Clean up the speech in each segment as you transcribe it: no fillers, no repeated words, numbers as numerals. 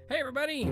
Hey, everybody!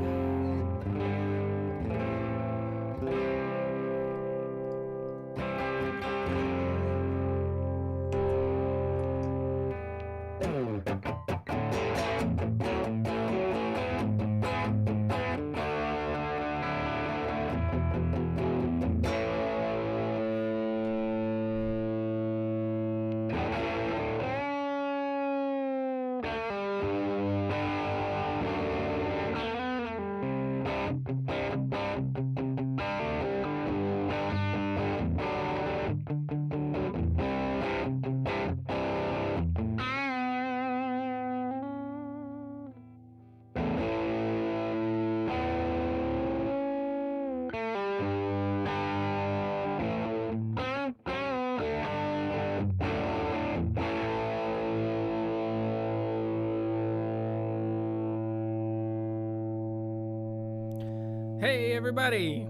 Hey, everybody!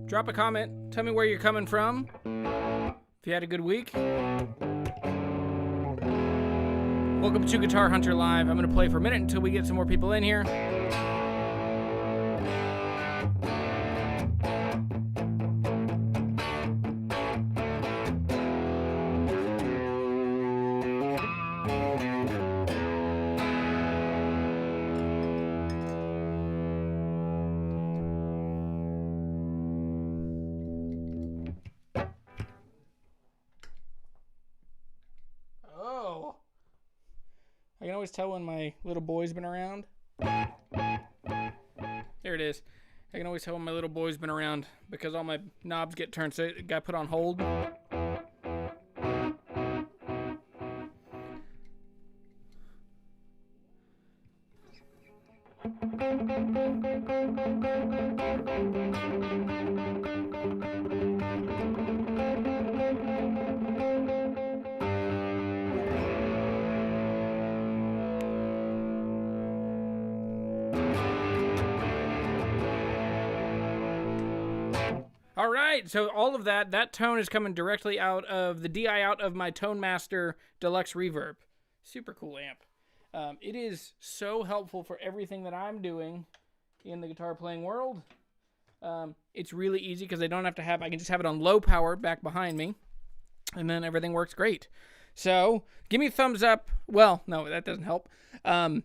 Drop a comment. Tell me where you're coming from. If you had a good week. Welcome to Guitar Hunter Live. I'm going to play for a minute until we get some more people in here. I can always tell when my little boy's been around. There it is. I can always tell when my little boy's been around because all my knobs get turned, so it got put on hold. All right, so all of that tone is coming directly out of the DI out of my Tone Master Deluxe Reverb. Super cool amp. It is so helpful for everything that I'm doing in the guitar playing world. It's really easy because I don't have to I can just have it on low power back behind me, and then everything works great. So give me a thumbs up. Well, no, that doesn't help. I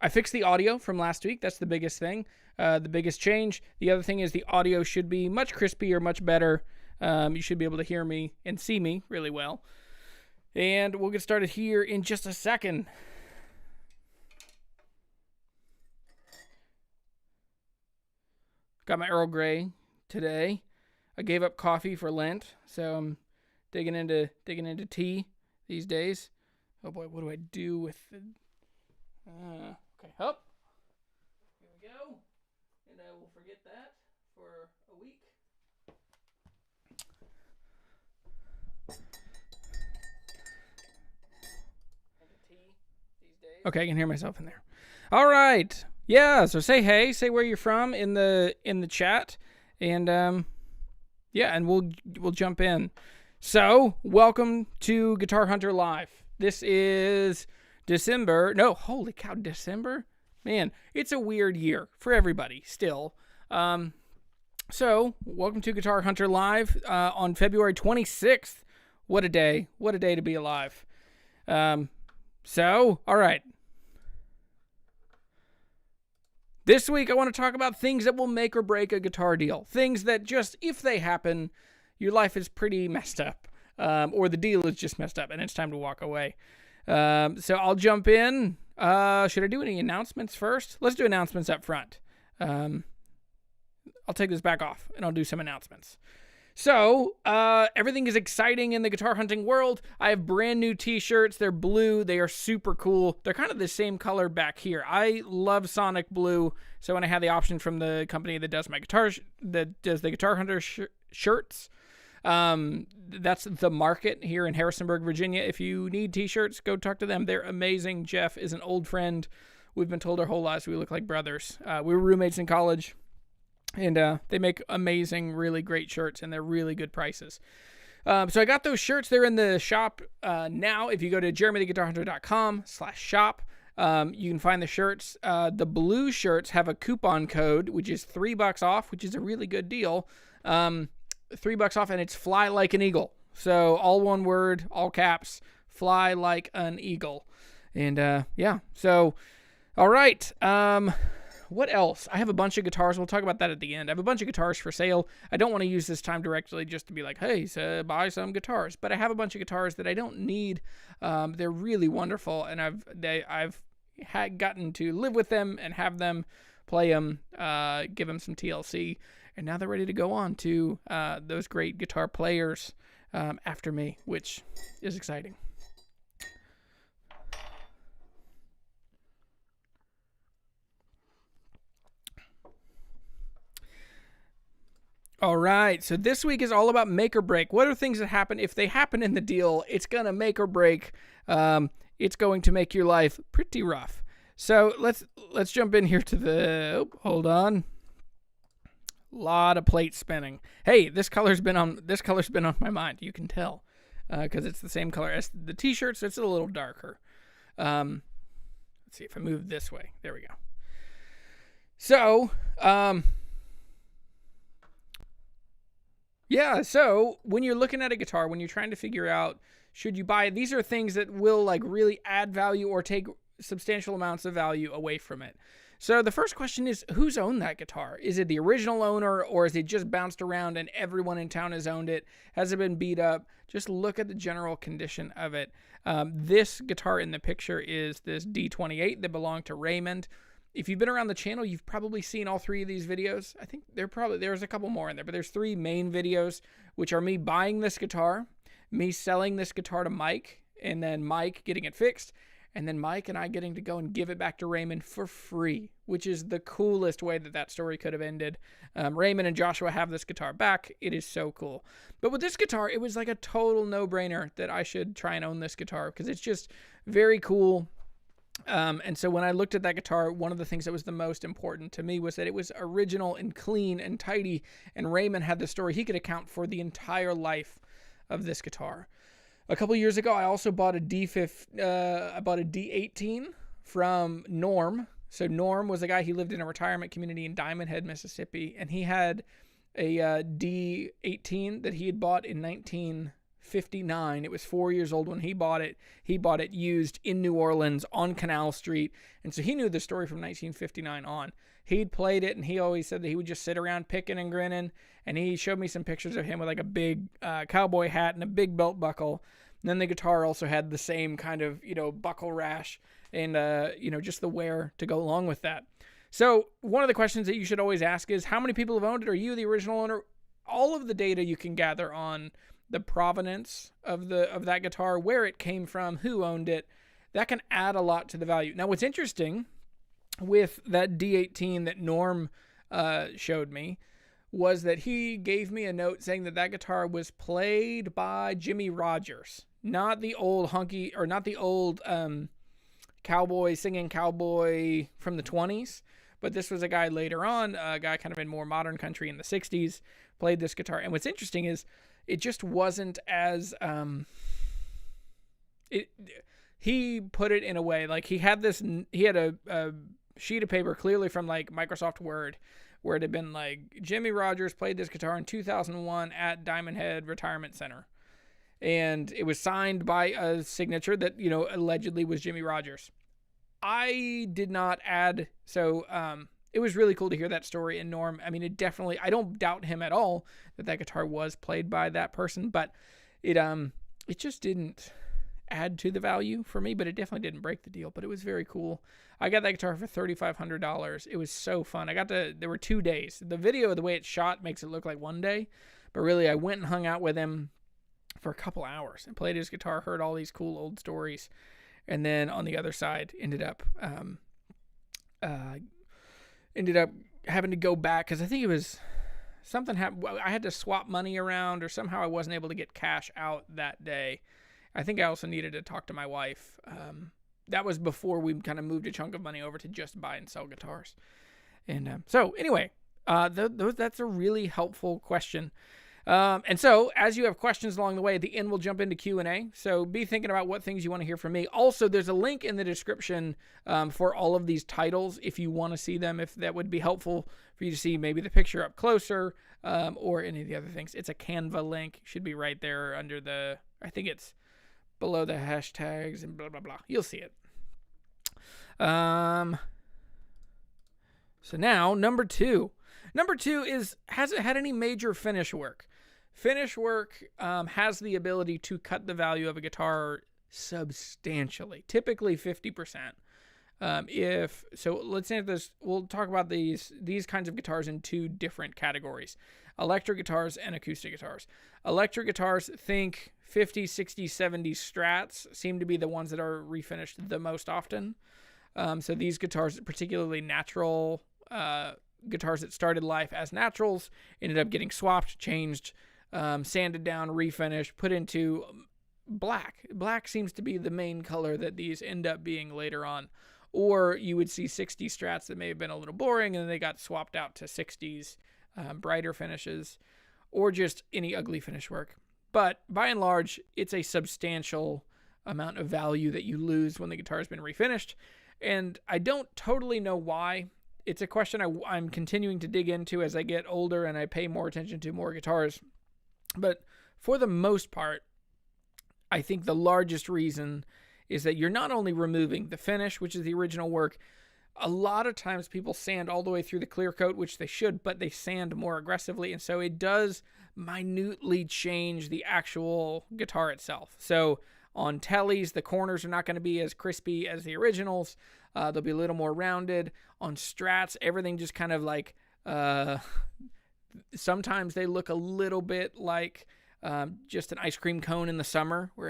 fixed the audio from last week. That's the biggest thing. The biggest change. The other thing is the audio should be much crispier, much better. You should be able to hear me and see me really well. And we'll get started here in just a second. Got my Earl Grey today. I gave up coffee for Lent, so I'm digging into tea these days. Oh boy, what do I do with the... okay, up. Here we go. And I will forget that for a week. Okay, I can hear myself in there. All right. Yeah, so say hey, say where you're from in the chat, and yeah, and we'll jump in. So, welcome to Guitar Hunter Live. This is December. No, holy cow, December? Man, it's a weird year for everybody still. So, welcome to Guitar Hunter Live on February 26th. What a day. What a day to be alive. So, all right. This week, I want to talk about things that will make or break a guitar deal. Things that just, if they happen, your life is pretty messed up. Or the deal is just messed up and it's time to walk away. So I'll jump in. Should I do any announcements first? Let's do announcements up front. I'll take this back off and I'll do some announcements. So, everything is exciting in the guitar hunting world. I have brand new t-shirts. They're blue. They are super cool. They're kind of the same color back here. I love Sonic Blue. So when I had the option from the company that does my guitars, that does the Guitar Hunter shirts, that's The Market here in Harrisonburg, Virginia. If you need t-shirts, go talk to them. They're amazing. Jeff is an old friend. We've been told our whole lives we look like brothers. We were roommates in college. And they make amazing, really great shirts, and they're really good prices. So I got those shirts. They're in the shop now. If you go to jeremytheguitarhunter.com/shop, You can find the shirts. The blue shirts have a coupon code, which is $3 off, which is a really good deal. $3 off, and it's fly like an eagle. So all one word, all caps, fly like an eagle. And yeah, so all right. What else? I have a bunch of guitars. We'll talk about that at the end. I have a bunch of guitars for sale. I don't want to use this time directly just to be like, hey, so buy some guitars. But I have a bunch of guitars that I don't need. They're really wonderful, and I've gotten to live with them and have them, play them, give them some TLC, and now they're ready to go on to those great guitar players after me, which is exciting. All right, so this week is all about make or break. What are things that happen? If they happen in the deal, it's going to make or break. It's going to make your life pretty rough. So let's jump in here to the, hold on. Lot of plate spinning. Hey, this color's been on my mind. You can tell because it's the same color as the t-shirt, so it's a little darker. Let's see if I move this way. There we go. So, yeah, so when you're looking at a guitar, when you're trying to figure out should you buy it, these are things that will like really add value or take substantial amounts of value away from it. So the first question is, who's owned that guitar? Is it the original owner, or is it just bounced around and everyone in town has owned it? Has it been beat up? Just look at the general condition of it. This guitar in the picture is this D28 that belonged to Raymond. If you've been around the channel, you've probably seen all three of these videos. I think there's a couple more in there, but there's three main videos, which are me buying this guitar, me selling this guitar to Mike, and then Mike getting it fixed, and then Mike and I getting to go and give it back to Raymond for free, which is the coolest way that story could have ended. Raymond and Joshua have this guitar back. It is so cool. But with this guitar, it was like a total no-brainer that I should try and own this guitar because it's just very cool. And so when I looked at that guitar, one of the things that was the most important to me was that it was original and clean and tidy. And Raymond had the story. He could account for the entire life of this guitar. A couple years ago, I also bought a D18 from Norm. So Norm was a guy, he lived in a retirement community in Diamond Head, Mississippi. And he had a D18 that he had bought in 1959. It was 4 years old when he bought it. He bought it used in New Orleans on Canal Street. And so he knew the story from 1959 on. He'd played it, and he always said that he would just sit around picking and grinning. And he showed me some pictures of him with like a big cowboy hat and a big belt buckle. And then the guitar also had the same kind of, buckle rash and, just the wear to go along with that. So one of the questions that you should always ask is, how many people have owned it? Are you the original owner? All of the data you can gather on the provenance of that guitar, where it came from, who owned it, that can add a lot to the value. Now, what's interesting with that D18 that Norm showed me was that he gave me a note saying that guitar was played by Jimmy Rogers, not the old cowboy singing cowboy from the 20s, but this was a guy later on, a guy kind of in more modern country in the 60s, played this guitar. And what's interesting is it just wasn't as he put it in a way like he had a sheet of paper clearly from like Microsoft Word where it had been like Jimmy Rogers played this guitar in 2001 at Diamond Head Retirement Center, and it was signed by a signature that allegedly was Jimmy Rogers. I did not add, so it was really cool to hear that story. And Norm, I mean, it definitely, I don't doubt him at all that guitar was played by that person, but it just didn't add to the value for me, but it definitely didn't break the deal. But it was very cool. I got that guitar for $3,500. It was so fun. There were 2 days. The video, the way it's shot, makes it look like one day, but really I went and hung out with him for a couple hours and played his guitar, heard all these cool old stories. And then on the other side, ended up having to go back because I think it was something happened. I had to swap money around, or somehow I wasn't able to get cash out that day. I think I also needed to talk to my wife. That was before we kind of moved a chunk of money over to just buy and sell guitars. And so anyway, that's a really helpful question. And so, as you have questions along the way, at the end we'll jump into Q&A. So be thinking about what things you want to hear from me. Also, there's a link in the description for all of these titles if you want to see them, if that would be helpful for you to see maybe the picture up closer or any of the other things. It's a Canva link. Should be right there under the, I think it's below the hashtags and blah, blah, blah. You'll see it. So now, number two. Number two is, has it had any major finish work? Finish work has the ability to cut the value of a guitar substantially, typically 50%. So let's say this, we'll talk about these kinds of guitars in two different categories: electric guitars and acoustic guitars. Electric guitars, think 50, 60, 70 Strats seem to be the ones that are refinished the most often. So these guitars, particularly natural guitars that started life as naturals, ended up getting swapped, changed, sanded down, refinished, put into black. Black seems to be the main color that these end up being later on. Or you would see 60 Strats that may have been a little boring and then they got swapped out to 60s, brighter finishes, or just any ugly finish work. But by and large, it's a substantial amount of value that you lose when the guitar has been refinished. And I don't totally know why. It's a question I'm continuing to dig into as I get older and I pay more attention to more guitars. But for the most part, I think the largest reason is that you're not only removing the finish, which is the original work. A lot of times people sand all the way through the clear coat, which they should, but they sand more aggressively. And so it does minutely change the actual guitar itself. So on tellies, the corners are not going to be as crispy as the originals. They'll be a little more rounded. On Strats, everything just kind of like, sometimes they look a little bit like just an ice cream cone in the summer, where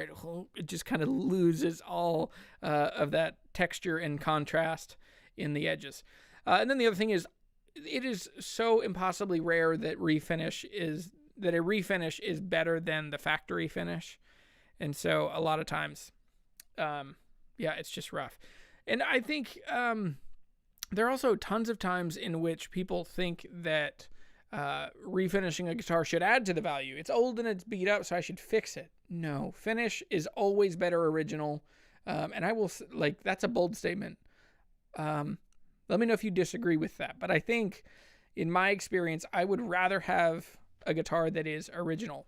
it just kind of loses all of that texture and contrast in the edges. And then the other thing is, it is so impossibly rare that a refinish is better than the factory finish. And so a lot of times, it's just rough. And I think there are also tons of times in which people think that refinishing a guitar should add to the value. It's old and it's beat up, so I should fix it. No, finish is always better original. And I will, that's a bold statement. Let me know if you disagree with that. But I think, in my experience, I would rather have a guitar that is original.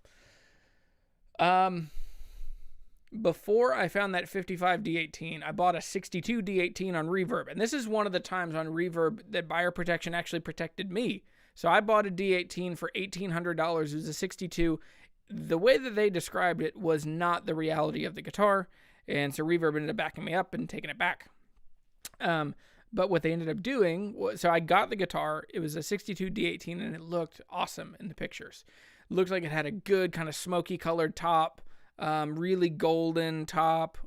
Before I found that 55 D18, I bought a 62 D18 on Reverb. And this is one of the times on Reverb that buyer protection actually protected me. So I bought a D18 for $1,800. It was a 62. The way that they described it was not the reality of the guitar. And so Reverb ended up backing me up and taking it back. But what they ended up doing was, so I got the guitar. It was a 62 D18 and it looked awesome in the pictures. It looked like it had a good kind of smoky colored top. Really golden top,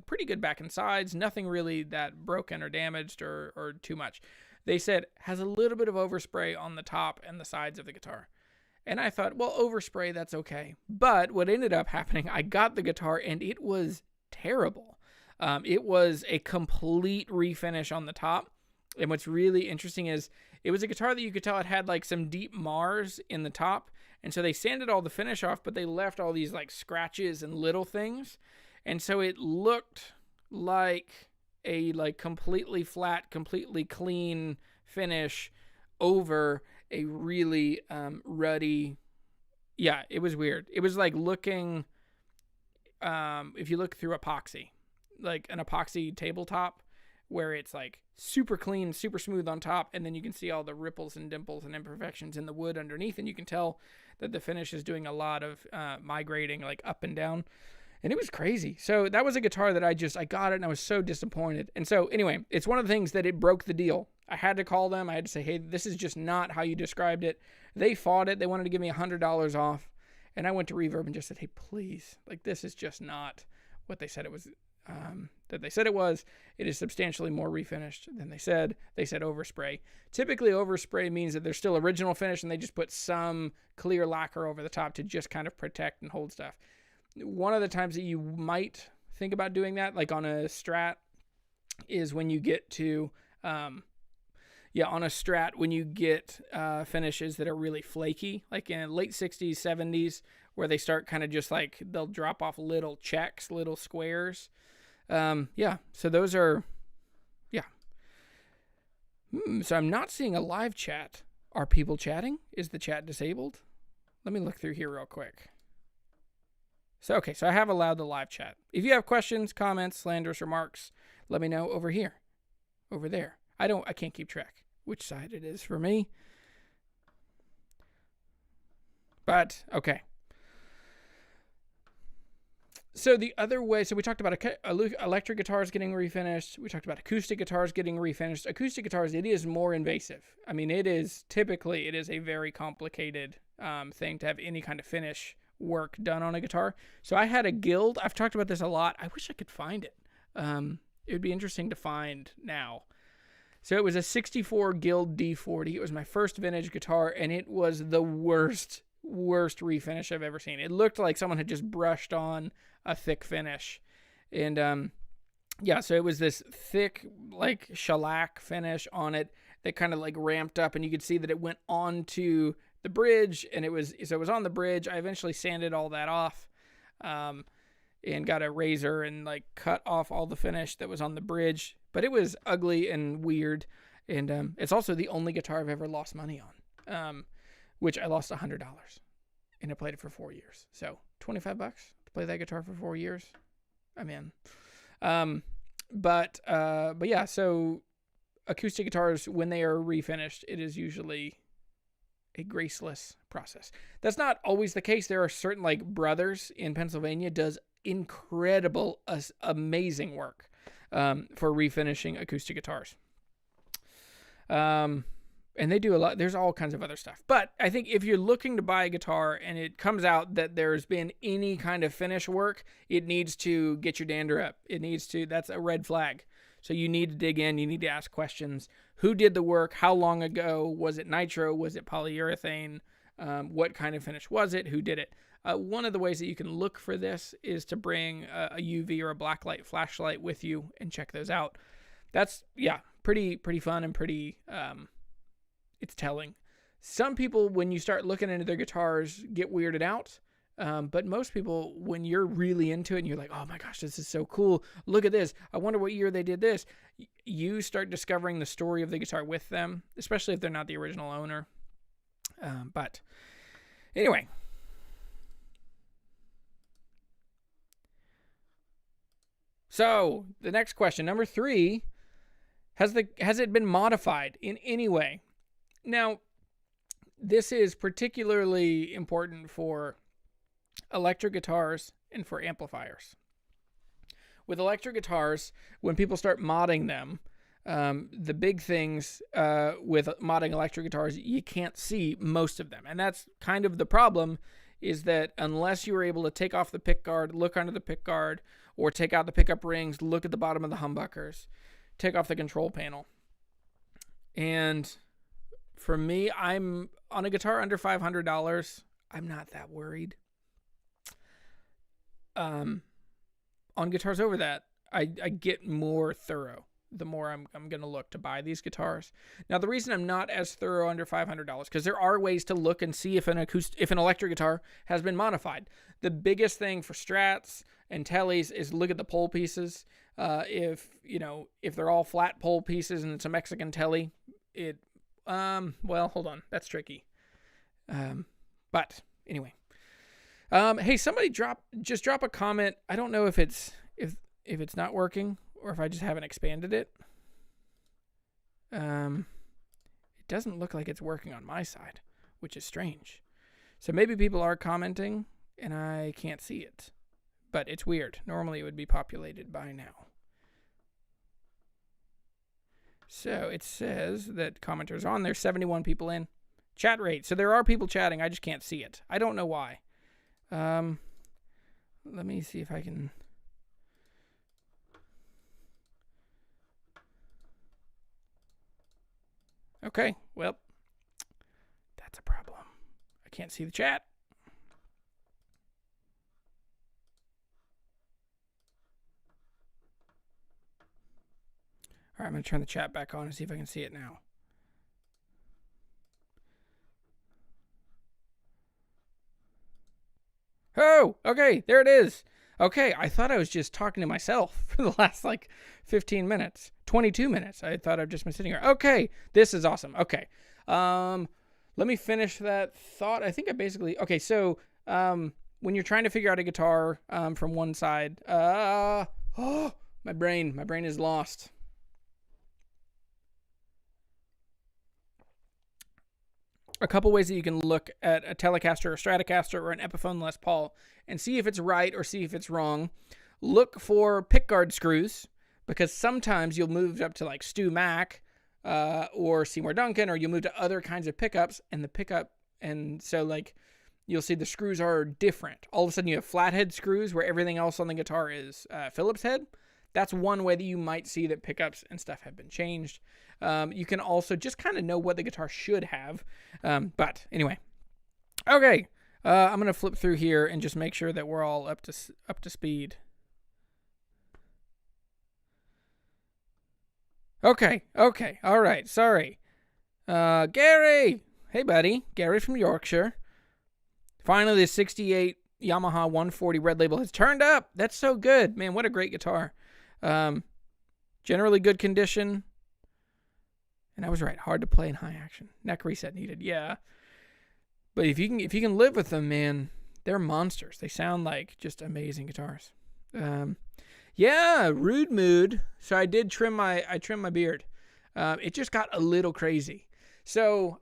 pretty good back and sides, nothing really that broken or damaged or too much. They said has a little bit of overspray on the top and the sides of the guitar. And I thought, well, overspray, that's okay. But what ended up happening, I got the guitar and it was terrible. It was a complete refinish on the top. And what's really interesting is it was a guitar that you could tell it had like some deep Mars in the top. And so they sanded all the finish off, but they left all these like scratches and little things. And so it looked like a completely flat, completely clean finish over a really ruddy. Yeah, it was weird. It was like looking, if you look through epoxy, like an epoxy tabletop, where it's like super clean, super smooth on top, and then you can see all the ripples and dimples and imperfections in the wood underneath, and you can tell that the finish is doing a lot of migrating like up and down. And it was crazy. So that was a guitar that I got it and I was so disappointed. And so anyway, it's one of the things that it broke the deal. I had to call them. I had to say, hey, this is just not how you described it. They fought it. They wanted to give me $100 off. And I went to Reverb and just said, hey, please, this is just not what they said it was. That they said it was. It is substantially more refinished than they said. They said overspray. Typically, overspray means that there's still original finish and they just put some clear lacquer over the top to just kind of protect and hold stuff. One of the times that you might think about doing that, like on a Strat, is when you get to, yeah, on a Strat, when you get finishes that are really flaky, like in late 60s, 70s, where they start kind of just like, they'll drop off little checks, little squares. Yeah, so those are, yeah. So I'm not seeing a live chat. Are people chatting? Is the chat disabled? Let me look through here real quick. So, okay, so I have allowed the live chat. If you have questions, comments, slanderous remarks, let me know over here, over there. I can't keep track which side it is for me. But, okay. So the other way, so we talked about electric guitars getting refinished. We talked about acoustic guitars getting refinished. Acoustic guitars, it is more invasive. I mean, it is a very complicated thing to have any kind of finish work done on a guitar. So I had a Guild. I've talked about this a lot. I wish I could find it. It would be interesting to find now. So it was a 64 Guild D40. It was my first vintage guitar, and it was the worst refinish I've ever seen. It looked like someone had just brushed on a thick finish. And yeah, so it was this thick, like, shellac finish on it that kind of like ramped up, and you could see that it went onto the bridge, and it was on the bridge. I eventually sanded all that off, and got a razor and like cut off all the finish that was on the bridge. But it was ugly and weird, and it's also the only guitar I've ever lost money on, which I lost $100, and I played it for 4 years. So $25 to play that guitar for 4 years, I'm in. But yeah, so acoustic guitars, when they are refinished, it is usually a graceless process. That's not always the case. There are certain, like, Brothers in Pennsylvania does incredible, amazing work for refinishing acoustic guitars. And they do a lot. There's all kinds of other stuff. But I think if you're looking to buy a guitar and it comes out that there's been any kind of finish work, it needs to get your dander up. That's a red flag. So you need to dig in. You need to ask questions. Who did the work? How long ago? Was it nitro? Was it polyurethane? What kind of finish was it? Who did it? One of the ways that you can look for this is to bring a UV or a blacklight flashlight with you and check those out. That's, yeah, pretty fun and pretty, it's telling. Some people, when you start looking into their guitars, get weirded out. But most people, when you're really into it and you're like, oh my gosh, this is so cool. Look at this. I wonder what year they did this. You start discovering the story of the guitar with them, especially if they're not the original owner. But anyway. So the next question, number 3, has it been modified in any way? Now, this is particularly important for electric guitars and for amplifiers. With electric guitars, when people start modding them, the big things with modding electric guitars, you can't see most of them. And that's kind of the problem, is that unless you were able to take off the pickguard, look under the pickguard, or take out the pickup rings, look at the bottom of the humbuckers, take off the control panel. And for me, I'm on a guitar under $500, I'm not that worried. On guitars over that, I get more thorough the more I'm going to look to buy these guitars. Now, the reason I'm not as thorough under $500, because there are ways to look and see if an electric guitar has been modified. The biggest thing for Strats and Tellies is look at the pole pieces. If they're all flat pole pieces and it's a Mexican Telly, well, hold on, that's tricky. But anyway. Hey, somebody drop a comment. I don't know if it's not working or if I just haven't expanded it. It doesn't look like it's working on my side, which is strange. So maybe people are commenting and I can't see it, but it's weird. Normally it would be populated by now. So it says that commenters on. There's 71 people in. Chat rate. So there are people chatting. I just can't see it. I don't know why. Let me see if I can. Okay, well, that's a problem. I can't see the chat. All right, I'm going to turn the chat back on and see if I can see it now. okay, there it is. Okay, I thought I was just talking to myself for the last like 15 minutes, 22 minutes. I thought I've just been sitting here. Okay, this is awesome. Okay, let me finish that thought. I think I basically, okay, so when you're trying to figure out a guitar from one side, oh, my brain is lost. A couple ways that you can look at a Telecaster or Stratocaster or an Epiphone Les Paul and see if it's right or see if it's wrong. Look for pickguard screws, because sometimes you'll move up to like Stu Mac or Seymour Duncan, or you'll move to other kinds of pickups, and so like you'll see the screws are different. All of a sudden you have flathead screws where everything else on the guitar is Phillips head. That's one way that you might see that pickups and stuff have been changed. You can also just kind of know what the guitar should have. But anyway, okay. I'm gonna flip through here and just make sure that we're all up to speed. Okay. All right. Sorry. Gary. Hey, buddy. Gary from Yorkshire. Finally, the 68 Yamaha 140 Red Label has turned up. That's so good. Man, what a great guitar. Generally good condition. And I was right. Hard to play in high action. Neck reset needed. Yeah. But if you can live with them, man, they're monsters. They sound like just amazing guitars. Yeah, rude mood. So I trimmed my beard. It just got a little crazy. So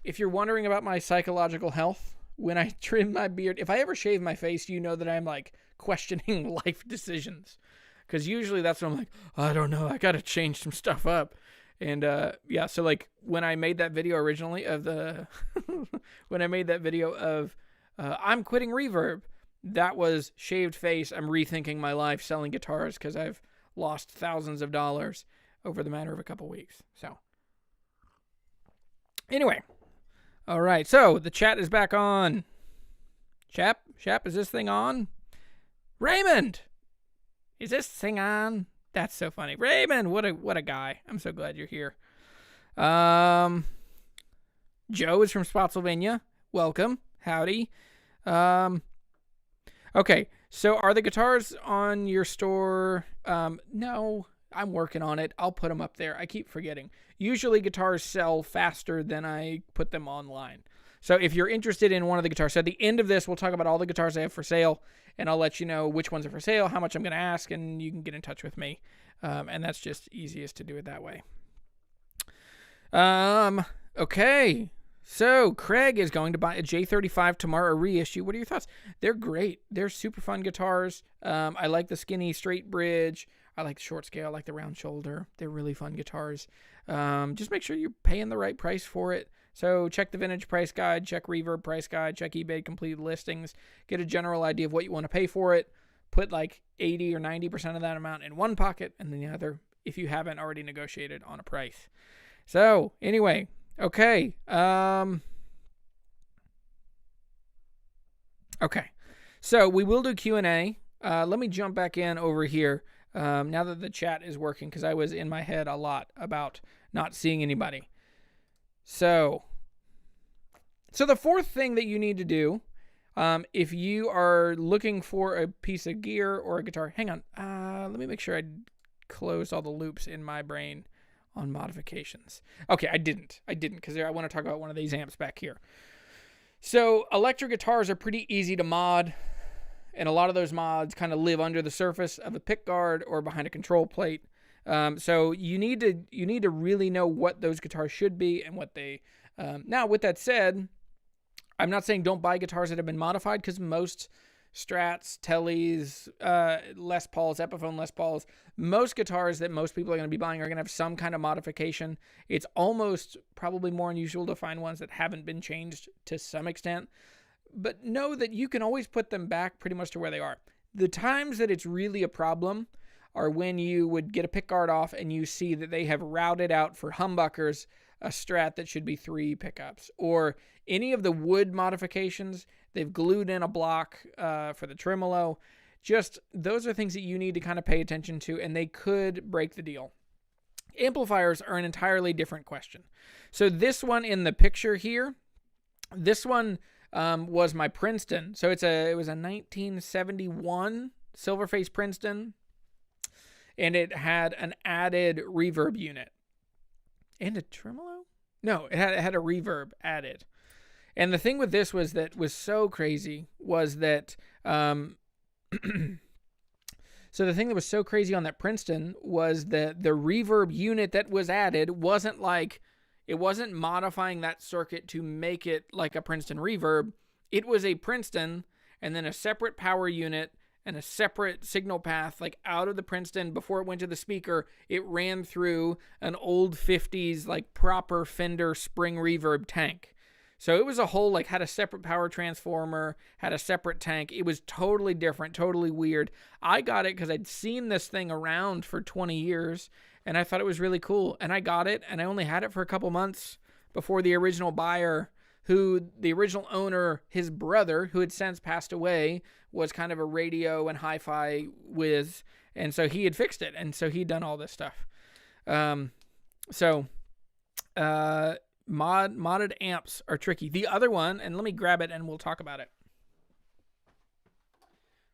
if you're wondering about my psychological health, when I trim my beard, if I ever shave my face, you know that I'm like questioning life decisions. Because usually that's when I'm like, I don't know, I got to change some stuff up. And yeah, so like when I made that video originally of the, I'm quitting Reverb, that was shaved face. I'm rethinking my life selling guitars because I've lost thousands of dollars over the matter of a couple weeks. So anyway, all right. So the chat is back on. Shap, is this thing on? Raymond, is this thing on? That's so funny. Raymond, what a guy. I'm so glad you're here. Joe is from Spotsylvania. Welcome. Howdy. Okay, so are the guitars on your store? No, I'm working on it. I'll put them up there. I keep forgetting. Usually guitars sell faster than I put them online. So if you're interested in one of the guitars, so at the end of this, we'll talk about all the guitars I have for sale, and I'll let you know which ones are for sale, how much I'm going to ask, and you can get in touch with me. And that's just easiest to do it that way. Okay. So Craig is going to buy a J35 tomorrow, a reissue. What are your thoughts? They're great. They're super fun guitars. I like the skinny straight bridge. I like the short scale. I like the round shoulder. They're really fun guitars. Just make sure you're paying the right price for it. So check the vintage price guide, check Reverb price guide, check eBay complete listings, get a general idea of what you want to pay for it. Put like 80 or 90% of that amount in one pocket and then the other if you haven't already negotiated on a price. So anyway, okay. Okay. So we will do Q&A. Let me jump back in over here now that the chat is working because I was in my head a lot about not seeing anybody. So the fourth thing that you need to do, if you are looking for a piece of gear or a guitar, hang on, let me make sure I closed all the loops in my brain on modifications. Okay, I didn't because I want to talk about one of these amps back here. So electric guitars are pretty easy to mod, and a lot of those mods kind of live under the surface of a pickguard or behind a control plate. So you need to really know what those guitars should be and what they. Now, with that said, I'm not saying don't buy guitars that have been modified because most Strats, Tellys, Les Pauls, Epiphone Les Pauls, most guitars that most people are going to be buying are going to have some kind of modification. It's almost probably more unusual to find ones that haven't been changed to some extent. But know that you can always put them back pretty much to where they are. The times that it's really a problem are when you would get a pickguard off and you see that they have routed out for humbuckers a Strat that should be 3 pickups, or any of the wood modifications, they've glued in a block for the tremolo. Just those are things that you need to kind of pay attention to, and they could break the deal. Amplifiers are an entirely different question. So this one in the picture here, this one was my Princeton. So it was a 1971 Silverface Princeton, and it had an added reverb unit and a tremolo. No, it had a reverb added. And the thing with this was so crazy was that so the thing that was so crazy on that Princeton was that the reverb unit that was added wasn't modifying that circuit to make it like a Princeton reverb. It was a Princeton and then a separate power unit and a separate signal path, like out of the Princeton before it went to the speaker. It ran through an old 50s, like proper Fender spring reverb tank. So it was a whole, like, had a separate power transformer, had a separate tank. It was totally different, totally weird. I got it because I'd seen this thing around for 20 years, and I thought it was really cool. And I got it, and I only had it for a couple months before the original buyer, the original owner, his brother, who had since passed away, was kind of a radio and hi-fi whiz. And so he had fixed it, and so he'd done all this stuff. Modded amps are tricky. The other one, and let me grab it and we'll talk about it.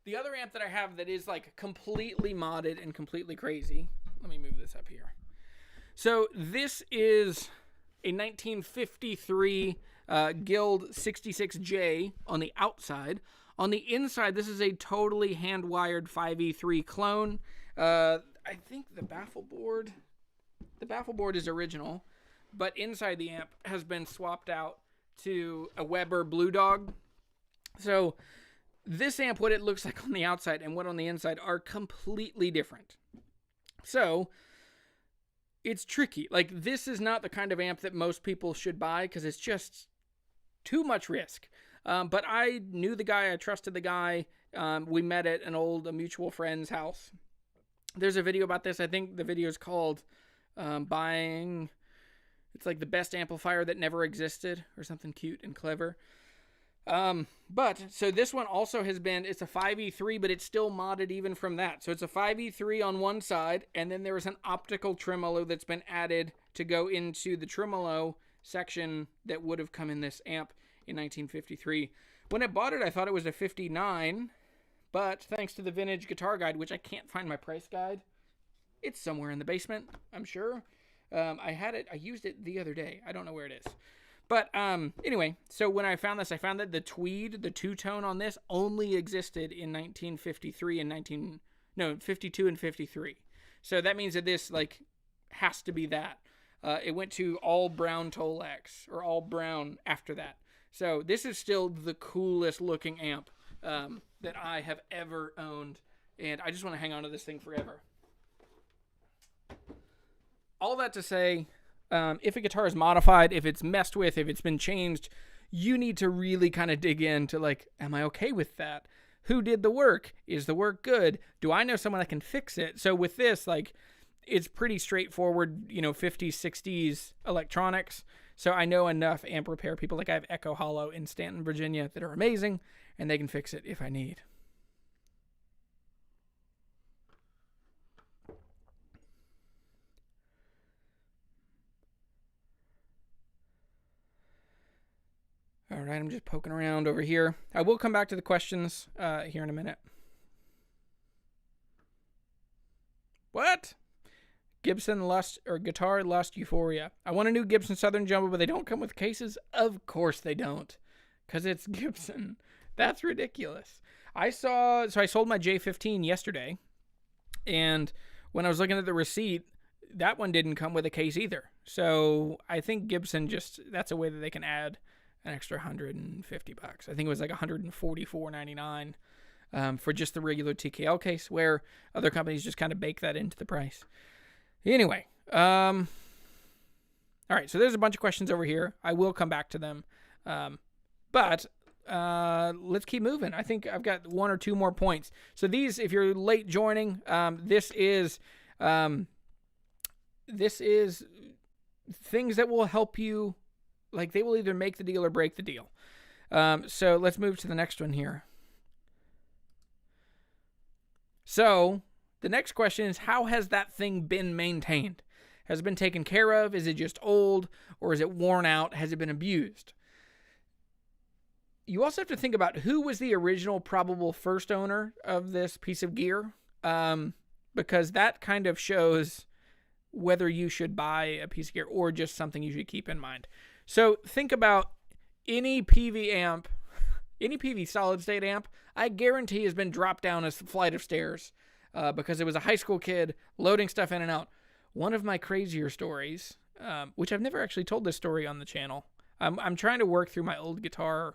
The other amp that I have that is like completely modded and completely crazy. Let me move this up here. So this is a 1953 Guild 66J on the outside. On the inside, this is a totally hand-wired 5E3 clone. I think the baffle board is original. But inside the amp has been swapped out to a Weber Blue Dog. So this amp, what it looks like on the outside and what on the inside are completely different. So it's tricky. Like, this is not the kind of amp that most people should buy because it's just too much risk. But I knew the guy. I trusted the guy. We met at a mutual friend's house. There's a video about this. I think the video is called Buying... It's like the best amplifier that never existed or something cute and clever. But so this one also has been, it's a 5E3, but it's still modded even from that. So it's a 5E3 on one side, and then there is an optical tremolo that's been added to go into the tremolo section that would have come in this amp in 1953. When I bought it, I thought it was a 59, but thanks to the Vintage Guitar Guide, which I can't find my price guide, it's somewhere in the basement, I'm sure. I used it the other day. I don't know where it is. But anyway, so when I found this, I found that the tweed, the two-tone on this, only existed in 1952 and 53. So that means that this, like, has to be that. It went to all brown Tolex, or all brown after that. So this is still the coolest looking amp that I have ever owned. And I just want to hang on to this thing forever. All that to say, if a guitar is modified, if it's messed with, if it's been changed, you need to really kind of dig into, like, am I okay with that? Who did the work? Is the work good? Do I know someone that can fix it? So with this, like, it's pretty straightforward, 50s, 60s electronics. So I know enough amp repair people. Like, I have Echo Hollow in Stanton, Virginia that are amazing, and they can fix it if I need. All right, I'm just poking around over here. I will come back to the questions here in a minute. What? Gibson Lust or Guitar Lust Euphoria. I want a new Gibson Southern Jumbo, but they don't come with cases? Of course they don't, because it's Gibson. That's ridiculous. I sold my J15 yesterday, and when I was looking at the receipt, that one didn't come with a case either. So I think Gibson that's a way that they can add an extra $150. I think it was like $144.99 for just the regular TKL case, where other companies just kind of bake that into the price. Anyway, all right, so there's a bunch of questions over here. I will come back to them, but let's keep moving. I think I've got one or two more points. So these, if you're late joining, this is things that will help you. Like, they will either make the deal or break the deal. So let's move to the next one here. So the next question is, how has that thing been maintained? Has it been taken care of? Is it just old? Or is it worn out? Has it been abused? you also have to think about who was the original probable first owner of this piece of gear, because that kind of shows whether you should buy a piece of gear or just something you should keep in mind. So think about any PV amp, any PV solid state amp, I guarantee has been dropped down a flight of stairs because it was a high school kid loading stuff in and out. One of my crazier stories, which I've never actually told this story on the channel. I'm trying to work through my old guitar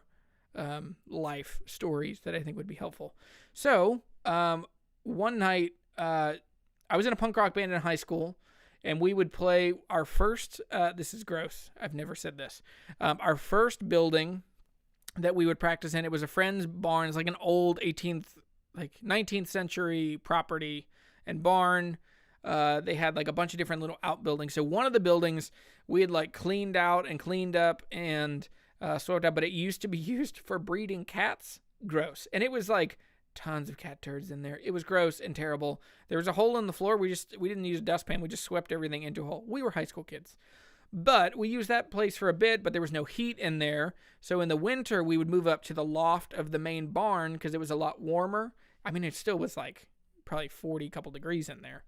life stories that I think would be helpful. So one night, I was in a punk rock band in high school, and we would play our first, this is gross, I've never said this, our first building that we would practice in. It was a friend's barn. It's like an old 19th century property and barn. They had like a bunch of different little outbuildings. So one of the buildings we had like cleaned out and cleaned up and swept out, but it used to be used for breeding cats. Gross. And it was like tons of cat turds in there. It was gross and terrible. There was a hole in the floor. We didn't use a dustpan. We just swept everything into a hole. We were high school kids. But we used that place for a bit, but there was no heat in there. So in the winter, we would move up to the loft of the main barn because it was a lot warmer. I mean, it still was like probably 40 couple degrees in there.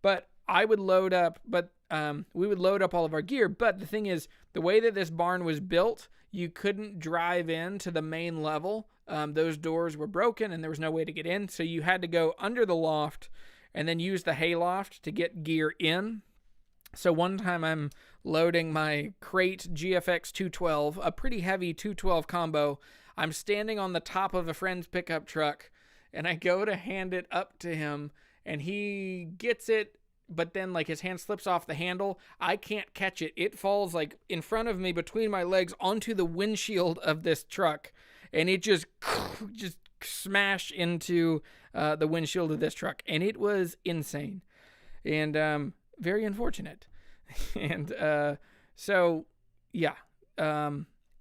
But I would load up, we would load up all of our gear. But the thing is, the way that this barn was built, you couldn't drive in to the main level. Those doors were broken and there was no way to get in. So you had to go under the loft and then use the hayloft to get gear in. So one time I'm loading my Crate GFX 212, a pretty heavy 212 combo. I'm standing on the top of a friend's pickup truck and I go to hand it up to him and he gets it, but then like his hand slips off the handle. I can't catch it. It falls like in front of me between my legs onto the windshield of this truck and it just smashed into the windshield of this truck. And it was insane and very unfortunate. And so, yeah,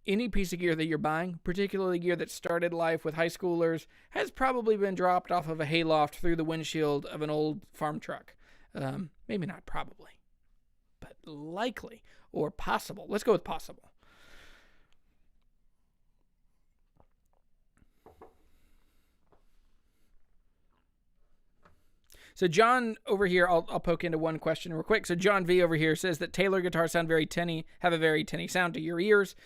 any piece of gear that you're buying, particularly gear that started life with high schoolers, has probably been dropped off of a hayloft through the windshield of an old farm truck. Maybe not probably, but likely or possible. Let's go with possible. So John over here, I'll poke into one question real quick. So John V over here says that Taylor guitars sound very tinny, have a very tinny sound to your ears.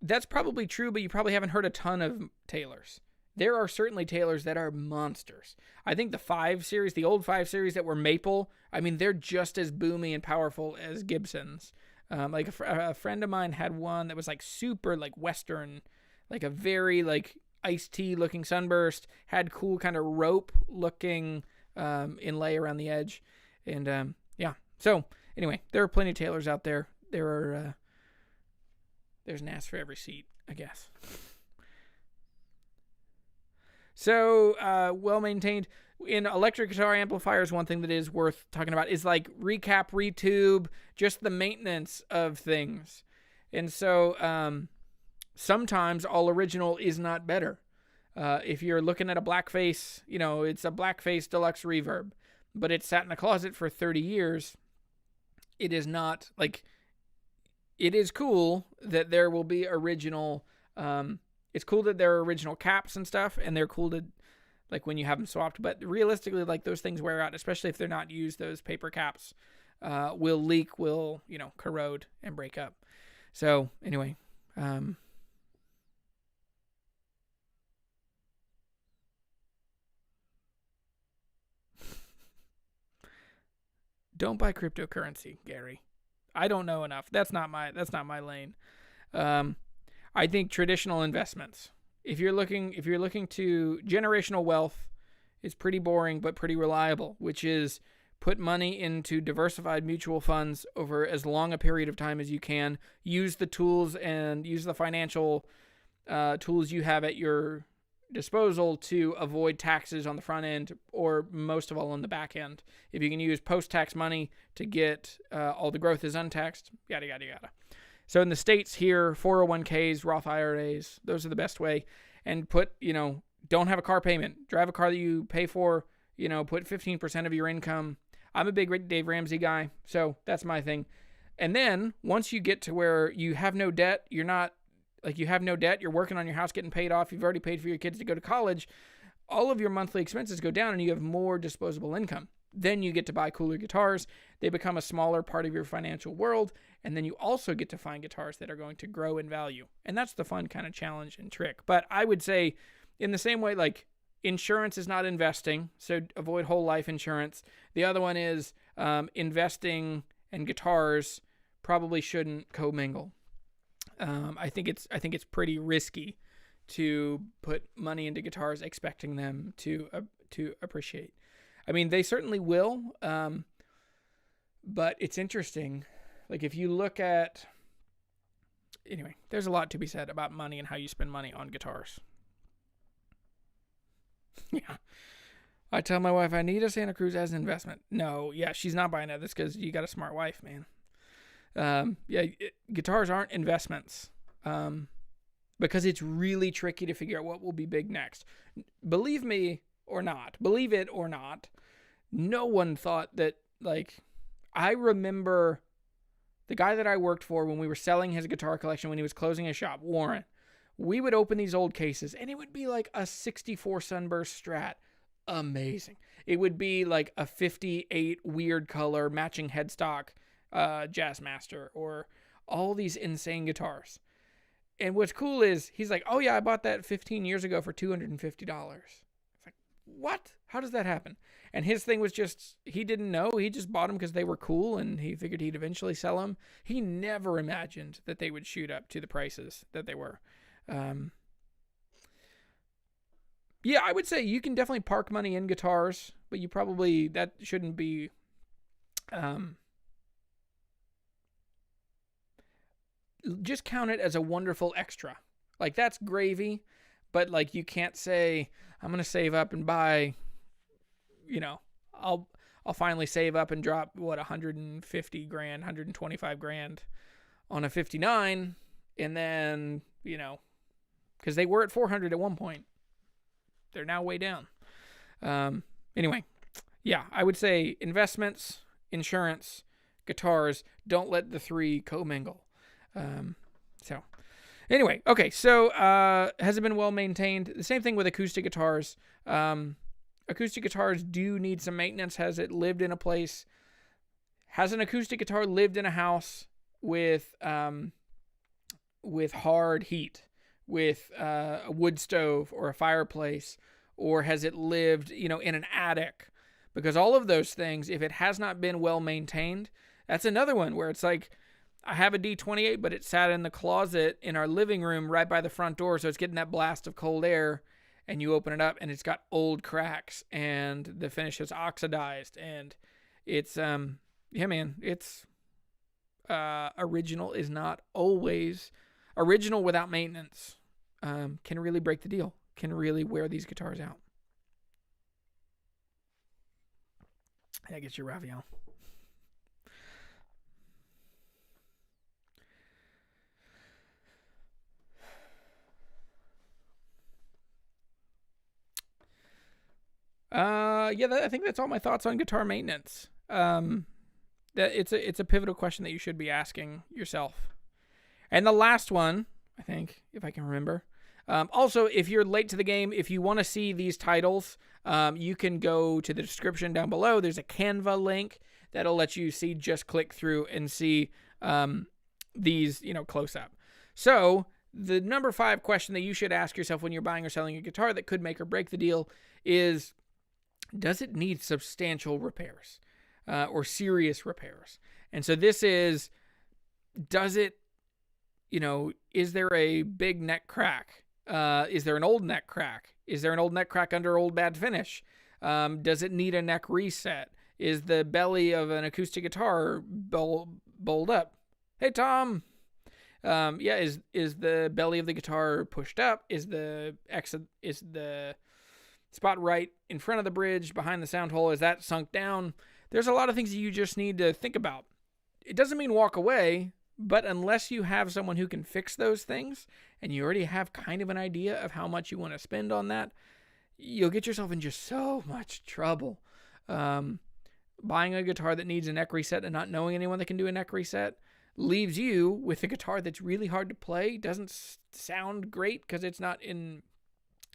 That's probably true, but you probably haven't heard a ton of Taylors. There are certainly Taylors that are monsters. I think the 5 series, the old 5 series that were maple, I mean, they're just as boomy and powerful as Gibsons. Like a friend of mine had one that was like super like Western, like a very like iced tea looking sunburst, had cool kind of rope looking inlay around the edge. And yeah, so anyway, there are plenty of Taylors out there. There's an ass for every seat, I guess. So well maintained. In electric guitar amplifiers, one thing that is worth talking about is like recap, retube, just the maintenance of things. And so sometimes all original is not better. If you're looking at a Blackface, it's a Blackface Deluxe Reverb, but it's sat in a closet for 30 years. It is not like, it is cool that there will be original, it's cool that there are original caps and stuff, and they're cool to, like, when you have them swapped, but realistically, like, those things wear out, especially if they're not used. Those paper caps will leak, will, corrode and break up. So, anyway, don't buy cryptocurrency, Gary. I don't know enough. That's not my lane. I think traditional investments. If you're looking to generational wealth, is pretty boring but pretty reliable, which is put money into diversified mutual funds over as long a period of time as you can. Use the tools and use the financial tools you have at your disposal to avoid taxes on the front end, or most of all on the back end. If you can use post-tax money to get all the growth is untaxed, yada, yada, yada. So in the States here, 401ks, Roth IRAs, those are the best way. And put, don't have a car payment. Drive a car that you pay for, put 15% of your income. I'm a big Dave Ramsey guy, so that's my thing. And then once you get to where you have no debt, you're not Like, you have no debt, you're working on your house getting paid off, you've already paid for your kids to go to college, all of your monthly expenses go down and you have more disposable income. Then you get to buy cooler guitars. They become a smaller part of your financial world. And then you also get to find guitars that are going to grow in value. And that's the fun kind of challenge and trick. But I would say, in the same way, like, insurance is not investing, so avoid whole life insurance. The other one is investing and guitars probably shouldn't commingle. I think it's pretty risky to put money into guitars expecting them to appreciate. I mean, they certainly will, but it's interesting. Like, if you look at... Anyway, there's a lot to be said about money and how you spend money on guitars. Yeah. I tell my wife I need a Santa Cruz as an investment. No, yeah, she's not buying it. That's because you got a smart wife, man. Guitars aren't investments. Because it's really tricky to figure out what will be big next. Believe me or not, believe it or not, no one thought that, like, I remember the guy that I worked for when we were selling his guitar collection when he was closing his shop, Warren. We would open these old cases and it would be like a 64 Sunburst Strat. Amazing. It would be like a 58 weird color matching headstock Jazzmaster, or all these insane guitars. And what's cool is he's like, oh yeah, I bought that 15 years ago for $250. It's like, what? How does that happen? And his thing was just, he didn't know. He just bought them because they were cool and he figured he'd eventually sell them. He never imagined that they would shoot up to the prices that they were. Yeah, I would say you can definitely park money in guitars, but you probably, that shouldn't be, just count it as a wonderful extra. Like, that's gravy, but like, you can't say, I'm going to save up and buy, you know, I'll finally save up and drop what, 150 grand, 125 grand on a 59. And then, you know, cause they were at 400 at one point. They're now way down. Anyway, yeah, I would say investments, insurance, guitars, don't let the three commingle. So anyway, okay. So, has it been well maintained? The same thing with acoustic guitars. Acoustic guitars do need some maintenance. Has it lived in a place? Has an acoustic guitar lived in a house with hard heat, with a wood stove or a fireplace, or has it lived, you know, in an attic? Because all of those things, if it has not been well maintained, that's another one where it's like, I have a D28, but it sat in the closet in our living room right by the front door, so it's getting that blast of cold air, and you open it up, and it's got old cracks, and the finish is oxidized, and it's, yeah, man, it's, original is not always, original without maintenance, can really break the deal, can really wear these guitars out. That gets your Raviel. I think that's all my thoughts on guitar maintenance. That it's a pivotal question that you should be asking yourself. And the last one, I think, if I can remember. Also, if you're late to the game, if you want to see these titles, you can go to the description down below. There's a Canva link that'll let you see, just click through and see these, you know, close up. So the number 5 question that you should ask yourself when you're buying or selling a guitar that could make or break the deal is, does it need substantial repairs or serious repairs? And so this is, does it, you know, is there a big neck crack? Is there an old neck crack? Is there an old neck crack under old bad finish? Does it need a neck reset? Is the belly of an acoustic guitar bowled up? Hey, Tom. Is the belly of the guitar pushed up? Is the spot right in front of the bridge behind the sound hole, is that sunk down? There's a lot of things that you just need to think about. It doesn't mean walk away, but unless you have someone who can fix those things and you already have kind of an idea of how much you want to spend on that, you'll get yourself in just so much trouble. Buying a guitar that needs a neck reset and not knowing anyone that can do a neck reset, leaves you with a guitar that's really hard to play, doesn't sound great because it's not in,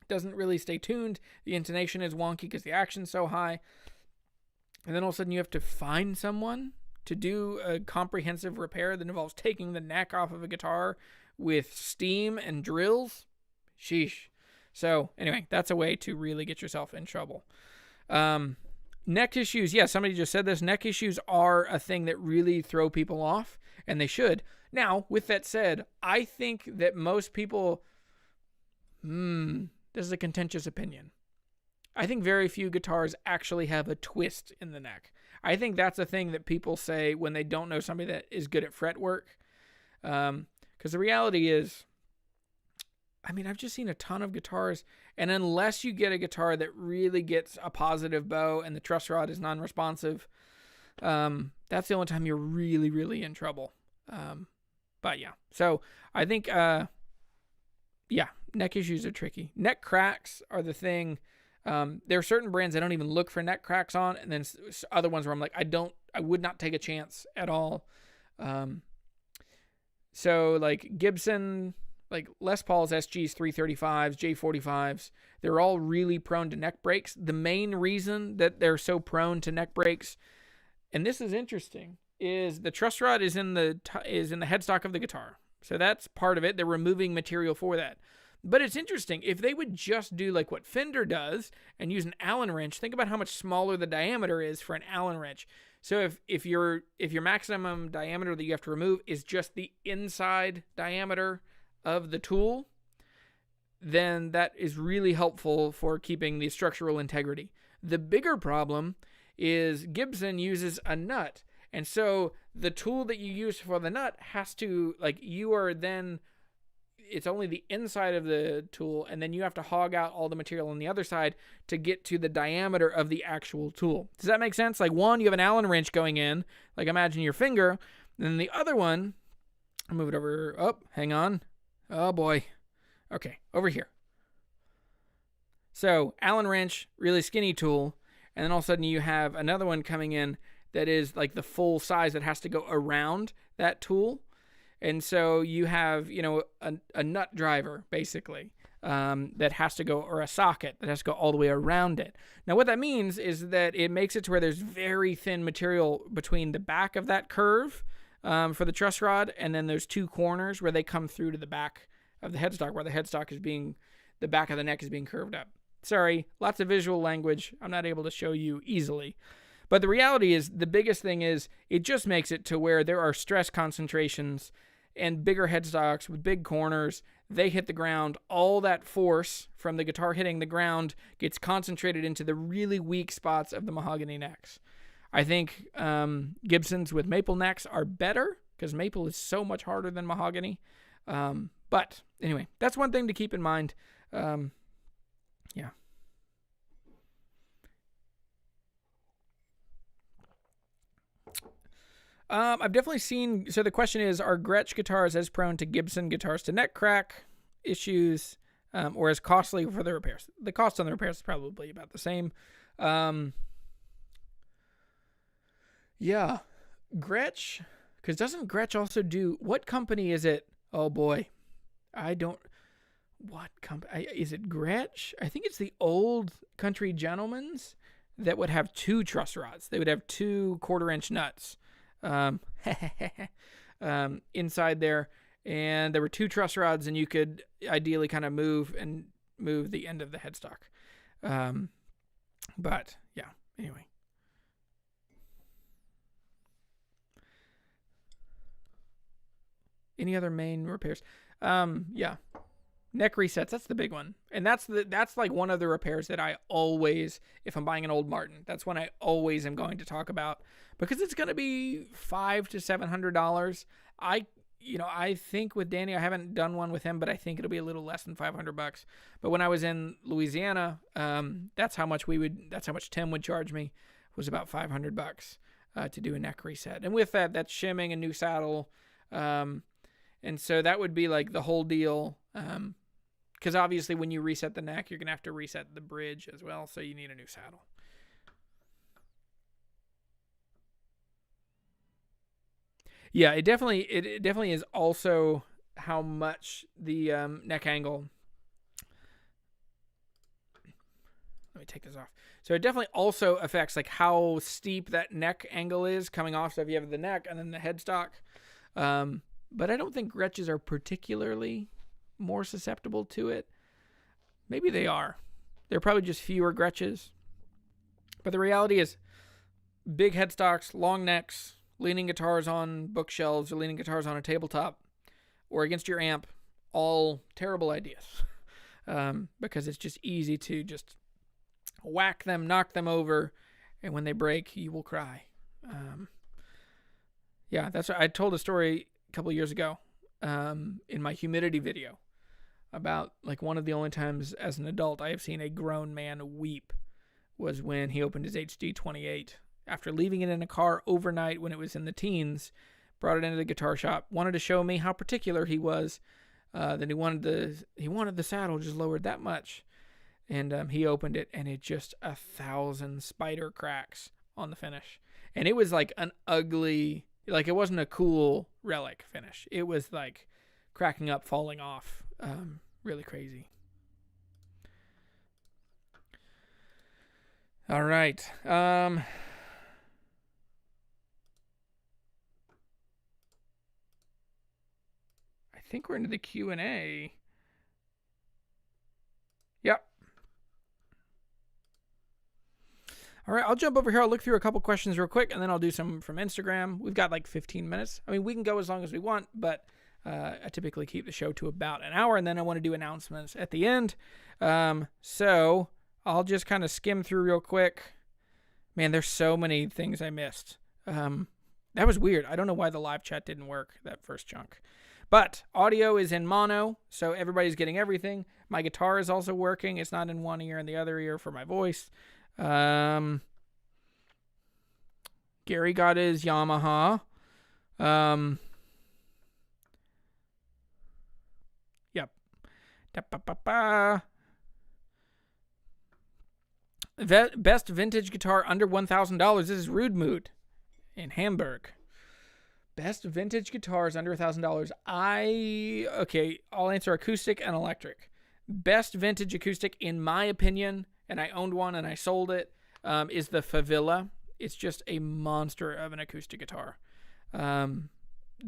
doesn't really stay tuned. The intonation is wonky because the action's so high. And then all of a sudden you have to find someone to do a comprehensive repair that involves taking the neck off of a guitar with steam and drills. Sheesh. So anyway, that's a way to really get yourself in trouble. Neck issues. Yeah, somebody just said this. Neck issues are a thing that really throw people off, and they should. Now, with that said, I think that most people, this is a contentious opinion. I think very few guitars actually have a twist in the neck. I think that's a thing that people say when they don't know somebody that is good at fretwork. Because the reality is, I mean, I've just seen a ton of guitars, and unless you get a guitar that really gets a positive bow and the truss rod is non-responsive, that's the only time you're really, really in trouble. But yeah, so I think, neck issues are tricky. Neck cracks are the thing. There are certain brands I don't even look for neck cracks on, and then other ones where I'm like, I would not take a chance at all. So like Gibson, like Les Paul's SGs, 335s, J45s, they're all really prone to neck breaks. The main reason that they're so prone to neck breaks, and this is interesting, is the truss rod is in the headstock of the guitar. So that's part of it. They're removing material for that. But it's interesting, if they would just do like what Fender does and use an Allen wrench, think about how much smaller the diameter is for an Allen wrench. So if your maximum diameter that you have to remove is just the inside diameter of the tool, then that is really helpful for keeping the structural integrity. The bigger problem is Gibson uses a nut. And so the tool that you use for the nut has to, like, it's only the inside of the tool, and then you have to hog out all the material on the other side to get to the diameter of the actual tool. Does that make sense? Like, one, you have an Allen wrench going in, like imagine your finger, and then the other one, I'll move it over, hang on. Oh boy. Okay, over here. So, Allen wrench, really skinny tool, and then all of a sudden you have another one coming in that is like the full size that has to go around that tool. And so you have, a nut driver, basically, that has to go, or a socket that has to go all the way around it. Now, what that means is that it makes it to where there's very thin material between the back of that curve for the truss rod, and then there's two corners where they come through to the back of the headstock, where the headstock the back of the neck is being curved up. Sorry, lots of visual language. I'm not able to show you easily. But the reality is, the biggest thing is, it just makes it to where there are stress concentrations and bigger headstocks with big corners, they hit the ground. All that force from the guitar hitting the ground gets concentrated into the really weak spots of the mahogany necks. I think Gibsons with maple necks are better because maple is so much harder than mahogany. But anyway, that's one thing to keep in mind. Yeah. I've definitely seen, so the question is, are Gretsch guitars as prone to Gibson guitars to neck crack issues, or as costly for the repairs? The cost on the repairs is probably about the same. Yeah, Gretsch, because doesn't Gretsch also do, what company is it? Oh boy, what company, is it Gretsch? I think it's the old Country Gentlemen's that would have two truss rods. They would have 2 1/4-inch nuts. Inside there, and there were 2 truss rods, and you could ideally kind of move the end of the headstock. But yeah, anyway. Any other main repairs? Yeah. Neck resets, that's the big one. And that's like one of the repairs that I always, if I'm buying an old Martin, that's one I always am going to talk about, because it's going to be $500 to $700. I think with Danny, I haven't done one with him, but I think it'll be a little less than $500. But when I was in Louisiana, that's how much Tim would charge me, was about $500 to do a neck reset. And with that, that's shimming, a new saddle. And so that would be like the whole deal. Because obviously when you reset the neck, you're going to have to reset the bridge as well. So you need a new saddle. Yeah, it definitely is also how much the neck angle. Let me take this off. So it definitely also affects like how steep that neck angle is coming off. So if you have the neck and then the headstock, but I don't think Gretches are particularly more susceptible to it. Maybe they are. There are probably just fewer Gretches. But the reality is, big headstocks, long necks, leaning guitars on bookshelves or leaning guitars on a tabletop or against your amp, all terrible ideas. Because it's just easy to just whack them, knock them over, and when they break, you will cry. Yeah, that's what I told a story a couple of years ago in my humidity video about like one of the only times as an adult I have seen a grown man weep was when he opened his HD28 after leaving it in a car overnight when it was in the teens, brought it into the guitar shop, wanted to show me how particular he was, that he wanted the saddle just lowered that much. And he opened it, and it just 1,000 spider cracks on the finish. And it was like an ugly, like it wasn't a cool relic finish. It was like cracking up, falling off. Really crazy. All right. I think we're into the Q&A. Yep. All right, I'll jump over here. I'll look through a couple questions real quick, and then I'll do some from Instagram. We've got like 15 minutes. I mean, we can go as long as we want, but I typically keep the show to about an hour, and then I want to do announcements at the end. So I'll just kind of skim through real quick. Man, there's so many things I missed. That was weird. I don't know why the live chat didn't work, that first chunk. But audio is in mono, so everybody's getting everything. My guitar is also working. It's not in one ear and the other ear for my voice. Gary got his Yamaha. Yep. Best vintage guitar under $1,000. This is Rude Mood in Hamburg. Best vintage guitars under $1,000. Okay, I'll answer acoustic and electric. Best vintage acoustic, in my opinion, and I owned one and I sold it, is the Favilla. It's just a monster of an acoustic guitar. The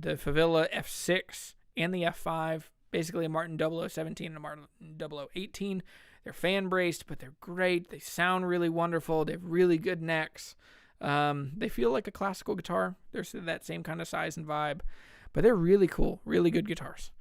Favilla F6 and the F5, basically a Martin 0017 and a Martin 0018. They're fan braced, but they're great. They sound really wonderful. They have really good necks. They feel like a classical guitar. They're that same kind of size and vibe, but they're really cool, really good guitars.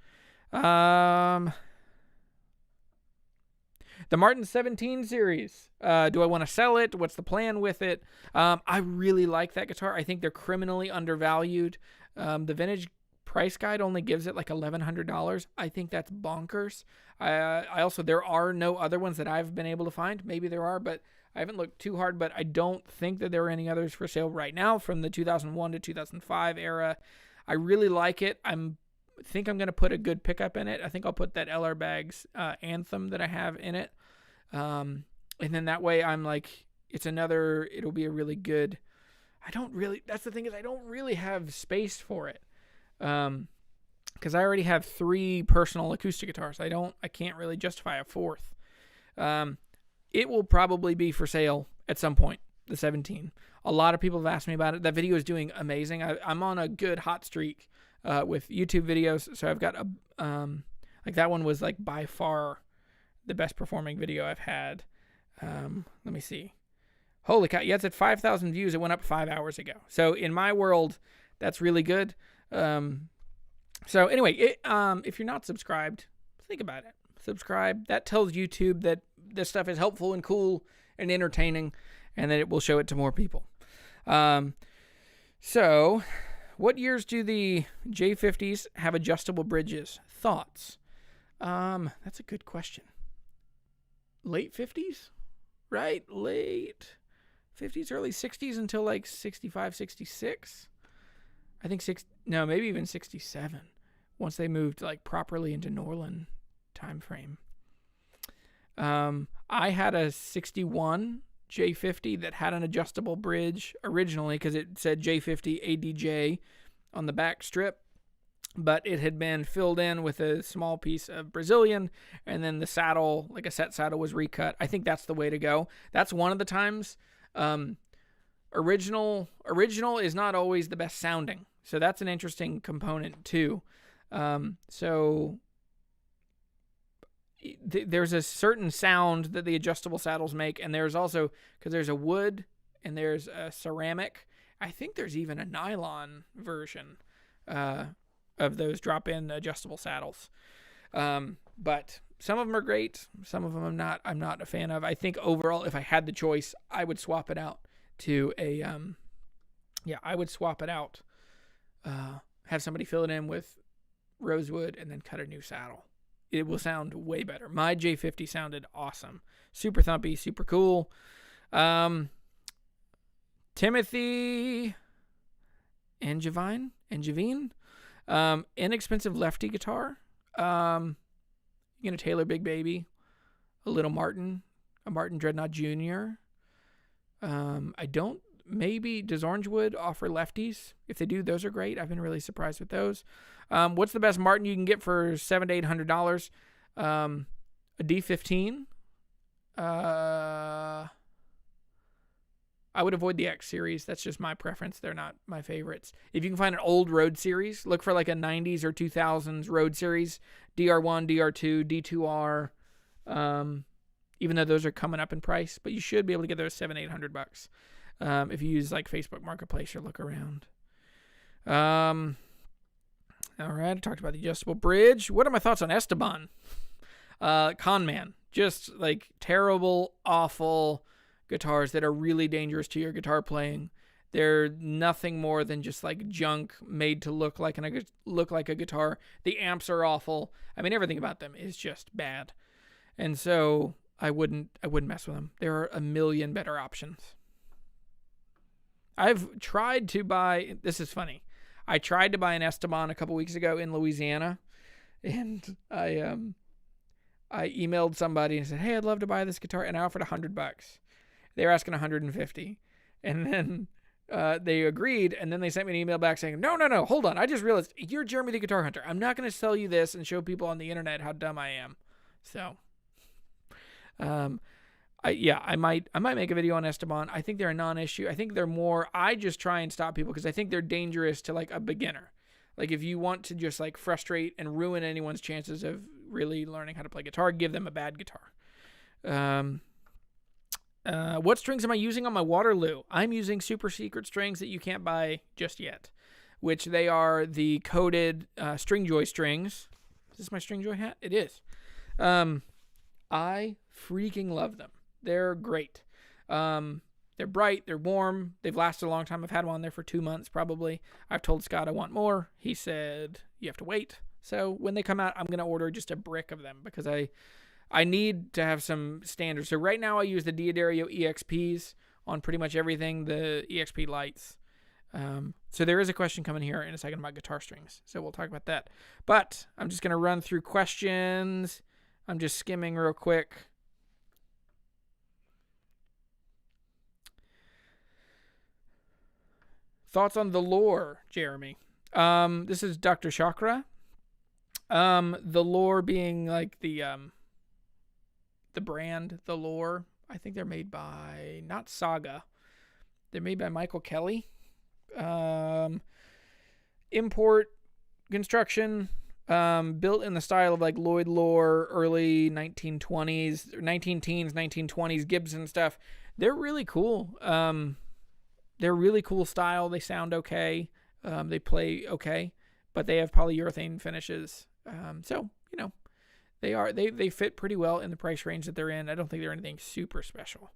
The Martin 17 series. Do I want to sell it? What's the plan with it? I really like that guitar. I think they're criminally undervalued. The vintage price guide only gives it like $1,100. I think that's bonkers. I also, there are no other ones that I've been able to find. Maybe there are, but I haven't looked too hard, but I don't think that there are any others for sale right now from the 2001 to 2005 era. I really like it. I think I'm going to put a good pickup in it. I think I'll put that LR Baggs Anthem that I have in it. And then that way I'm like, it'll be a really good, that's the thing is I don't really have space for it. Because I already have 3 personal acoustic guitars. I can't really justify a 4th. It will probably be for sale at some point, the 17. A lot of people have asked me about it. That video is doing amazing. I'm on a good hot streak with YouTube videos. So I've got like that one was like by far the best performing video I've had. Let me see. Holy cow. Yeah, it's at 5,000 views. It went up 5 hours ago. So in my world, that's really good. So anyway, if you're not subscribed, think about it. Subscribe. That tells YouTube that this stuff is helpful and cool and entertaining, and that it will show it to more people. So what years do the J50s have adjustable bridges? Thoughts? That's a good question. Late 50s, right? Late 50s, early 60s until like 65, 66. I think maybe even 67 once they moved like properly into Norland time frame. I had a 61 J50 that had an adjustable bridge originally because it said J50 ADJ on the back strip, but it had been filled in with a small piece of Brazilian, and then the saddle, like a set saddle, was recut. I think that's the way to go. That's one of the times. Original is not always the best sounding, so that's an interesting component too. There's a certain sound that the adjustable saddles make, and there's also, because there's a wood and there's a ceramic. I think there's even a nylon version of those drop-in adjustable saddles. But some of them are great. Some of them I'm not a fan of. I think overall, if I had the choice, I would swap it out to a, I would swap it out. Have somebody fill it in with rosewood and then cut a new saddle. It will sound way better. My J50 sounded awesome. Super thumpy, super cool. Timothy Angevine, inexpensive lefty guitar. You're gonna tailor Big Baby, a little Martin, a Martin Dreadnought Jr. Maybe does Orangewood offer lefties? If they do, those are great. I've been really surprised with those. What's the best Martin you can get for $700 to $800? A D15. I would avoid the X series. That's just my preference. They're not my favorites. If you can find an old Rode series, look for like a 90s or 2000s Rode series, DR1, DR2, D2R. Even though those are coming up in price, but you should be able to get those $700-800 if you use like Facebook Marketplace or look around. All right, I talked about the adjustable bridge. What are my thoughts on Esteban? Con Man, just like terrible, awful guitars that are really dangerous to your guitar playing. They're nothing more than just like junk made to look like a guitar. The amps are awful. I mean, everything about them is just bad, and so I wouldn't mess with them. There are a million better options. I've tried to buy. This is funny. I tried to buy an Esteban a couple weeks ago in Louisiana, and I emailed somebody and said, "Hey, I'd love to buy this guitar," and I offered $100. They were asking 150, and then they agreed, and then they sent me an email back saying, "No, hold on. I just realized you're Jeremy the Guitar Hunter. I'm not going to sell you this and show people on the internet how dumb I am." So, I might make a video on Esteban. I think they're a non-issue. I think they're more. I just try and stop people because I think they're dangerous to like a beginner. Like if you want to just like frustrate and ruin anyone's chances of really learning how to play guitar, give them a bad guitar. What strings am I using on my Waterloo? I'm using super secret strings that you can't buy just yet, which they are the coated Stringjoy strings. Is this my Stringjoy hat? It is. I freaking love them. They're great. They're bright. They're warm. They've lasted a long time. I've had one there for 2 months probably. I've told Scott I want more. He said, you have to wait. So when they come out, I'm going to order just a brick of them because I need to have some standards. So right now I use the Diodario EXPs on pretty much everything, the EXP lights. So there is a question coming here in a second about guitar strings. So we'll talk about that. But I'm just going to run through questions. I'm just skimming real quick. Thoughts on the lore, Jeremy? This is Dr. Chakra. The lore being like the brand, the lore. I think they're made by, not Saga. They're made by Michael Kelly. Import construction, built in the style of like Lloyd Lore, early 1920s, 19-teens, 1920s Gibson stuff. They're really cool. They're really cool style. They sound okay. They play okay, but they have polyurethane finishes. So, you know, they fit pretty well in the price range that they're in. I don't think they're anything super special.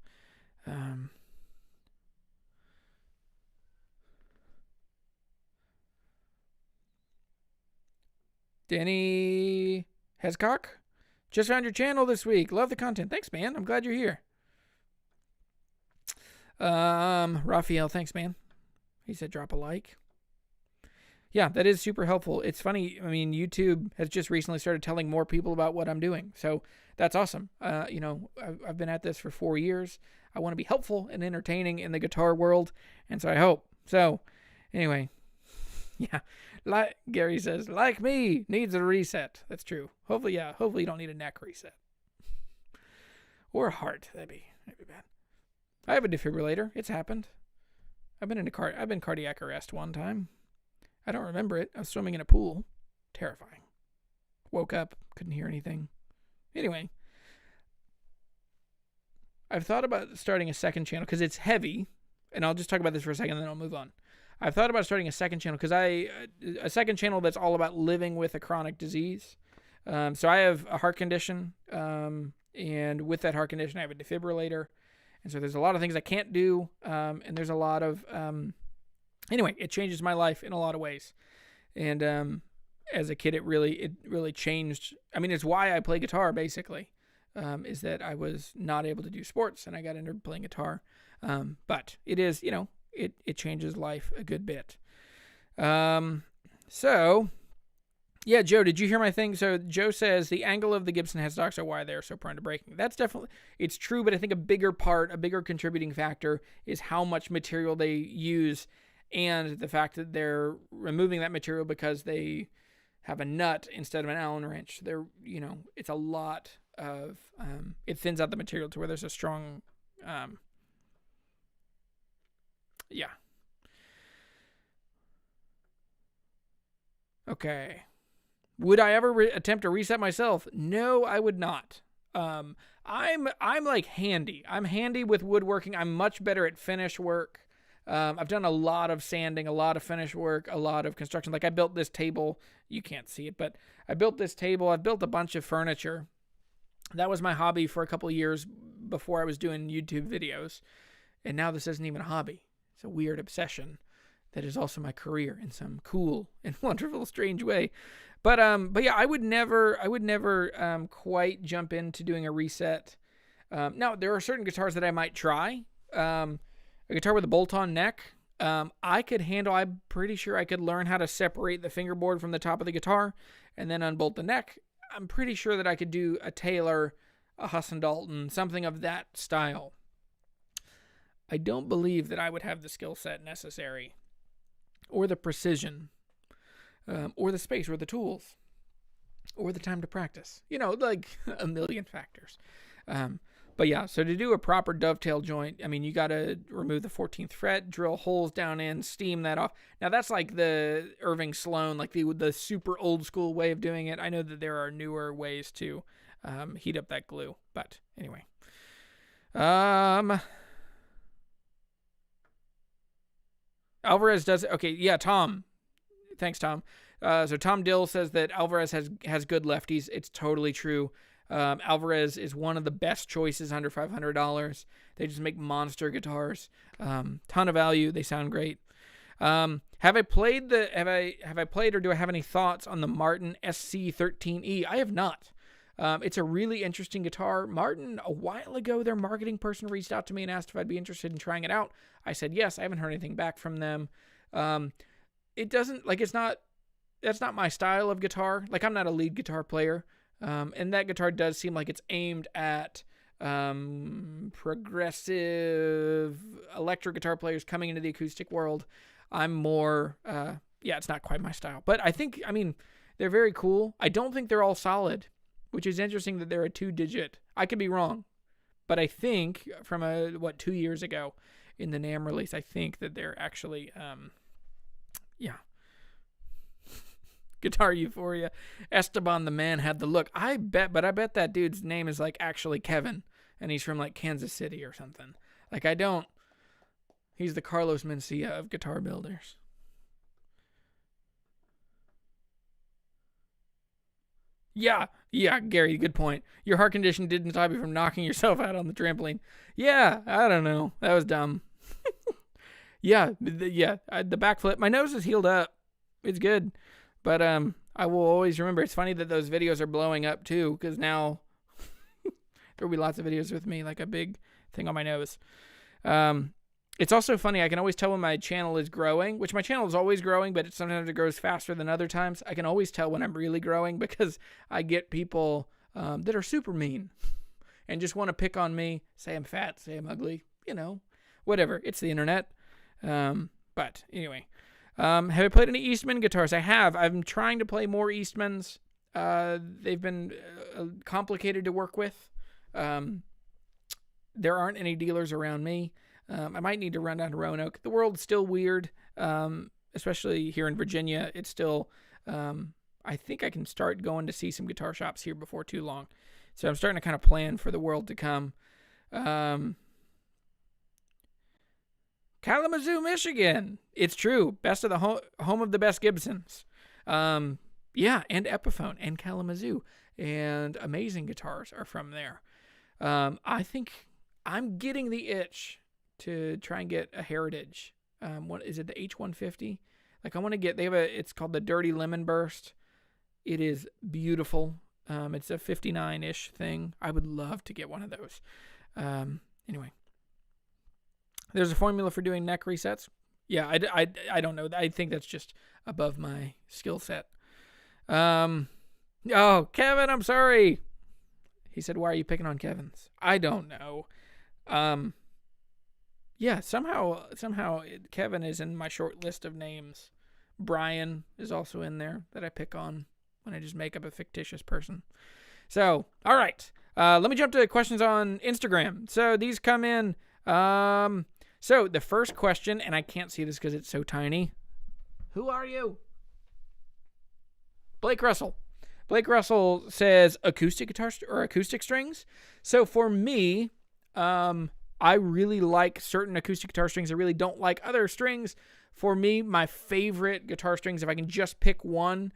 Denny Hescock, just found your channel this week. Love the content. Thanks, man. I'm glad you're here. Raphael, thanks, man. He said drop a like. Yeah, that is super helpful. It's funny. I mean, YouTube has just recently started telling more people about what I'm doing. So that's awesome. You know, I've been at this for 4 years. I want to be helpful and entertaining in the guitar world. And so I hope. So anyway, Yeah, like Gary says, like me, needs a reset. That's true. Hopefully you don't need a neck reset. Or a heart. That'd be bad. I have a defibrillator. It's happened. I've been cardiac arrest one time. I don't remember it. I was swimming in a pool. Terrifying. Woke up, couldn't hear anything. Anyway, I've thought about starting a second channel because it's heavy, and I'll just talk about this for a second, and then I'll move on. I've thought about starting a second channel because a second channel that's all about living with a chronic disease. So I have a heart condition, and with that heart condition, I have a defibrillator, and so there's a lot of things I can't do, and there's a lot of anyway, it changes my life in a lot of ways, and as a kid, it really changed. I mean, it's why I play guitar basically. Is that I was not able to do sports, and I got into playing guitar. But it is, it changes life a good bit. So, yeah, Joe, did you hear my thing? So Joe says the angle of the Gibson headstocks are why they're so prone to breaking. That's definitely, it's true, but I think a bigger contributing factor is how much material they use and the fact that they're removing that material because they have a nut instead of an Allen wrench. They're, it's a lot of, it thins out the material to where there's a strong, yeah. Okay. Would I ever attempt to reset myself? No, I would not. I'm like handy. I'm handy with woodworking. I'm much better at finish work. I've done a lot of sanding, a lot of finish work, a lot of construction. Like I built this table. You can't see it, but I built this table. I've built a bunch of furniture. That was my hobby for a couple of years before I was doing YouTube videos. And now this isn't even a hobby. It's a weird obsession that is also my career in some cool and wonderful, strange way. But yeah, I would never quite jump into doing a reset. Now, there are certain guitars that I might try. A guitar with a bolt-on neck, I could handle. I'm pretty sure I could learn how to separate the fingerboard from the top of the guitar and then unbolt the neck. I'm pretty sure that I could do a Taylor, a Husson Dalton, something of that style. I don't believe that I would have the skill set necessary, or the precision, or the space, or the tools, or the time to practice. Like a million factors. But yeah, so to do a proper dovetail joint, I mean, you got to remove the 14th fret, drill holes down in, steam that off. Now, that's like the Irving Sloan, like the super old school way of doing it. I know that there are newer ways to heat up that glue. But anyway. Alvarez does it. Okay, yeah, Tom. Thanks, Tom. So Tom Dill says that Alvarez has good lefties. It's totally true. Alvarez is one of the best choices under $500. They just make monster guitars. Ton of value. They sound great. Have I played or do I have any thoughts on the Martin SC13E? I have not. It's a really interesting guitar. Martin, a while ago, their marketing person reached out to me and asked if I'd be interested in trying it out. I said yes. I haven't heard anything back from them. It doesn't, like, that's not my style of guitar. Like, I'm not a lead guitar player. And that guitar does seem like it's aimed at progressive electric guitar players coming into the acoustic world. I'm more, it's not quite my style. But I mean, they're very cool. I don't think they're all solid, which is interesting that they're a 2-digit. I could be wrong. But I think from 2 years ago in the NAMM release, I think that they're actually, Guitar Euphoria. Esteban the man had the look. I bet that dude's name is like actually Kevin, and he's from like Kansas City or something. Like he's the Carlos Mencia of guitar builders. Yeah, Gary, good point. Your heart condition didn't stop you from knocking yourself out on the trampoline. Yeah, I don't know. That was dumb. The backflip. My nose is healed up. It's good. But I will always remember. It's funny that those videos are blowing up too, because now there will be lots of videos with me, like a big thing on my nose. It's also funny. I can always tell when my channel is growing, which my channel is always growing, but sometimes it grows faster than other times. I can always tell when I'm really growing because I get people that are super mean and just want to pick on me, say I'm fat, say I'm ugly, whatever. It's the internet. But anyway. Have I played any Eastman guitars? I have. I'm trying to play more Eastmans. They've been complicated to work with. There aren't any dealers around me. I might need to run down to Roanoke. The world's still weird, especially here in Virginia. It's still, I think I can start going to see some guitar shops here before too long. So I'm starting to kind of plan for the world to come. Kalamazoo, Michigan. It's true. Best of the home of the best Gibsons. Yeah, and Epiphone and Kalamazoo. And amazing guitars are from there. I think I'm getting the itch to try and get a Heritage. What is it, the H150? Like I want to get, it's called the Dirty Lemon Burst. It is beautiful. It's a 59-ish thing. I would love to get one of those. Anyway. There's a formula for doing neck resets. Yeah, I don't know. I think that's just above my skill set. Oh, Kevin, I'm sorry. He said, why are you picking on Kevin's? I don't know. Yeah, somehow Kevin is in my short list of names. Brian is also in there that I pick on when I just make up a fictitious person. So, all right. Let me jump to questions on Instagram. So these come in. So the first question, and I can't see this because it's so tiny. Who are you? Blake Russell. Blake Russell says acoustic guitars or acoustic strings. So for me, I really like certain acoustic guitar strings. I really don't like other strings. For me, my favorite guitar strings, if I can just pick one,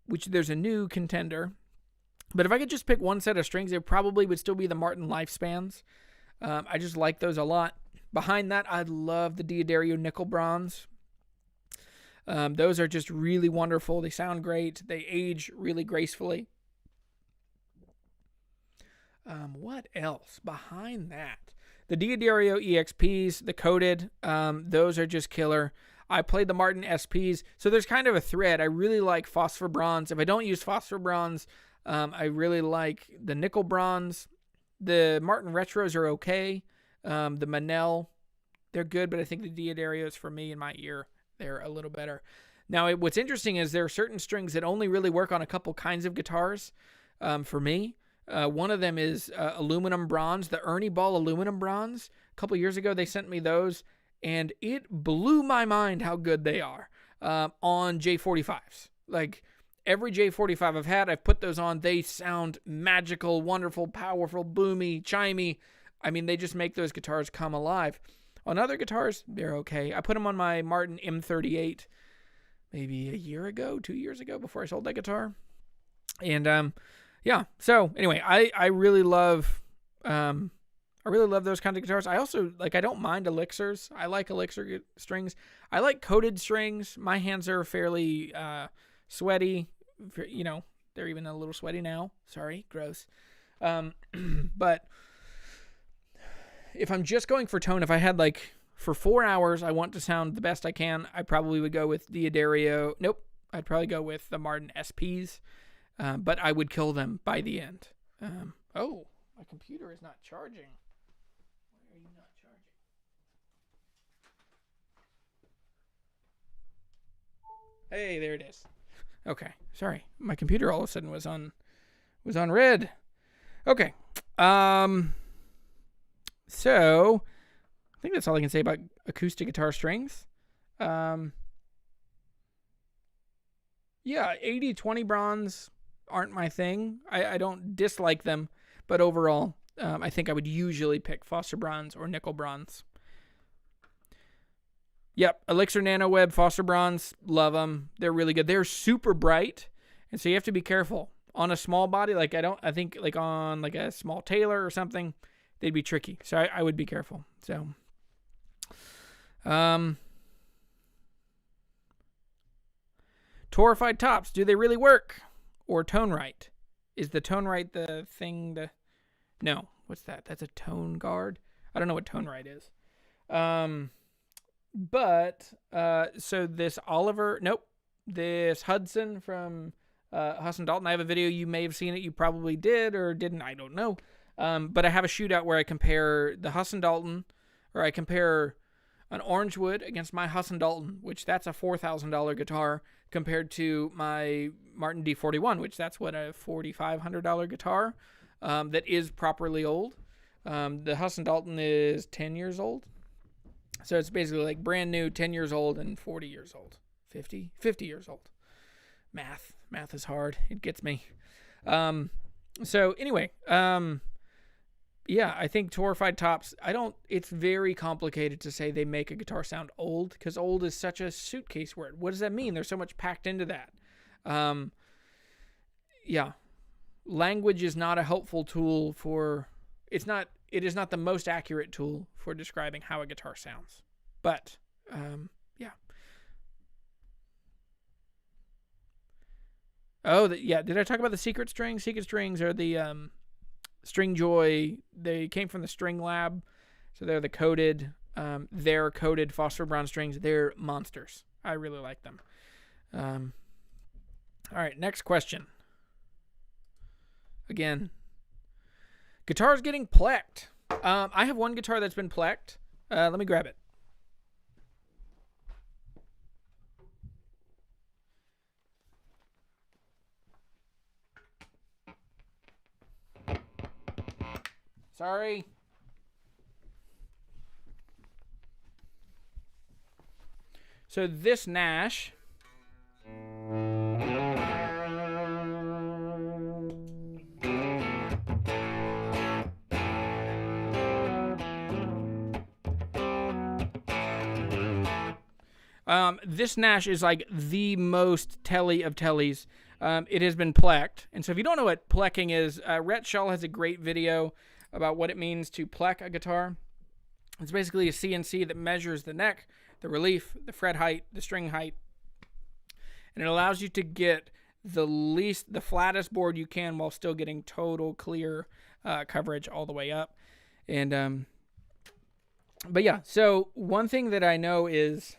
which there's a new contender, but if I could just pick one set of strings, it probably would still be the Martin Lifespans. I just like those a lot. Behind that, I love the Diodario nickel bronze. Those are just really wonderful. They sound great. They age really gracefully. What else behind that? The Diodario EXPs, the coated, those are just killer. I played the Martin SPs, so there's kind of a thread. I really like phosphor bronze. If I don't use phosphor bronze, I really like the nickel bronze. The Martin retros are okay. The Manel, they're good, but I think the Diodarios, for me, in my ear, they're a little better. Now, what's interesting is there are certain strings that only really work on a couple kinds of guitars. For me, one of them is aluminum bronze, the Ernie Ball aluminum bronze. A couple years ago, they sent me those, and it blew my mind how good they are on J45s. Like, every J45 I've had, I've put those on. They sound magical, wonderful, powerful, boomy, chimey. I mean, they just make those guitars come alive. On other guitars, they're okay. I put them on my Martin M38 maybe a year ago, 2 years ago, before I sold that guitar. And yeah. So anyway, I really love those kinds of guitars. I also I don't mind elixirs. I like elixir strings. I like coated strings. My hands are fairly sweaty. You know, they're even a little sweaty now. Sorry, gross. But if I'm just going for tone, if I had for 4 hours, I want to sound the best I can, I probably would go with Diodario. Nope. I'd probably go with the Martin SPs. But I would kill them by the end. Oh, my computer is not charging. Why are you not charging? Hey, there it is. Okay, sorry. My computer all of a sudden was on red. Okay. So I think that's all I can say about acoustic guitar strings. Yeah, 80-20 bronze aren't my thing. I don't dislike them, but overall, I think I would usually pick phosphor bronze or nickel bronze. Yep, Elixir Nano Web, phosphor bronze, love them. They're really good. They're super bright, and so you have to be careful. On a small body, I think on a small Taylor or something, they'd be tricky. So I would be careful. So, Torified tops, do they really work? Or tone right? Is the tone right the thing no, what's that? That's a tone guard? I don't know what tone right is. So this Hudson from Hudson Dalton, I have a video, you may have seen it, you probably did or didn't, I don't know. But I have a shootout where I compare the Hudson Dalton, or I compare an orange wood against my Husson Dalton, which that's a $4,000 guitar, compared to my Martin D41, which that's what, a $4,500 guitar that is properly old. The Husson Dalton is 10 years old. So it's basically like brand new, 10 years old and 40 years old. 50 years old. Math is hard. It gets me. So anyway, yeah, I think Torrefied tops, it's very complicated to say they make a guitar sound old, because old is such a suitcase word. What does that mean? There's so much packed into that. Yeah. Language is not a helpful tool it is not the most accurate tool for describing how a guitar sounds. But, yeah. Oh, yeah. Did I talk about the Secret Strings? Secret Strings are the String Joy. They came from the String Lab, so they're the coated. They're coated phosphor bronze strings. They're monsters. I really like them. All right, next question. Again, guitars getting plecked. I have one guitar that's been plecked. Let me grab it. Sorry. So this Nash this Nash is like the most telly of tellies. It has been plecked. And so if you don't know what plecking is, Rhett Shull has a great video about what it means to pleck a guitar. It's basically a CNC that measures the neck, the relief, the fret height, the string height. And it allows you to get the flattest board you can while still getting total clear coverage all the way up. And, but yeah, so one thing that I know is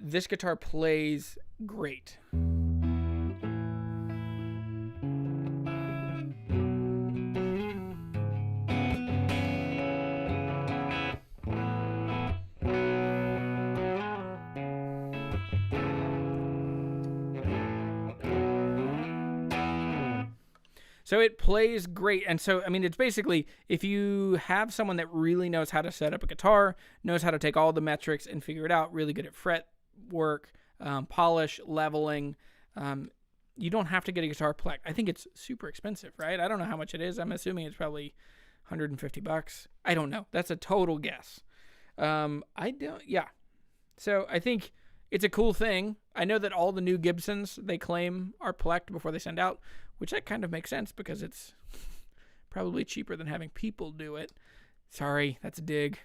this guitar plays great. So it plays great. And so, I mean, it's basically, if you have someone that really knows how to set up a guitar, knows how to take all the metrics and figure it out, really good at fret work, polish, leveling, you don't have to get a guitar plecked. I think it's super expensive, right? I don't know how much it is. I'm assuming it's probably $150. I don't know. That's a total guess. Yeah. So I think it's a cool thing. I know that all the new Gibsons they claim are plecked before they send out, which that kind of makes sense because it's probably cheaper than having people do it. Sorry, that's a dig.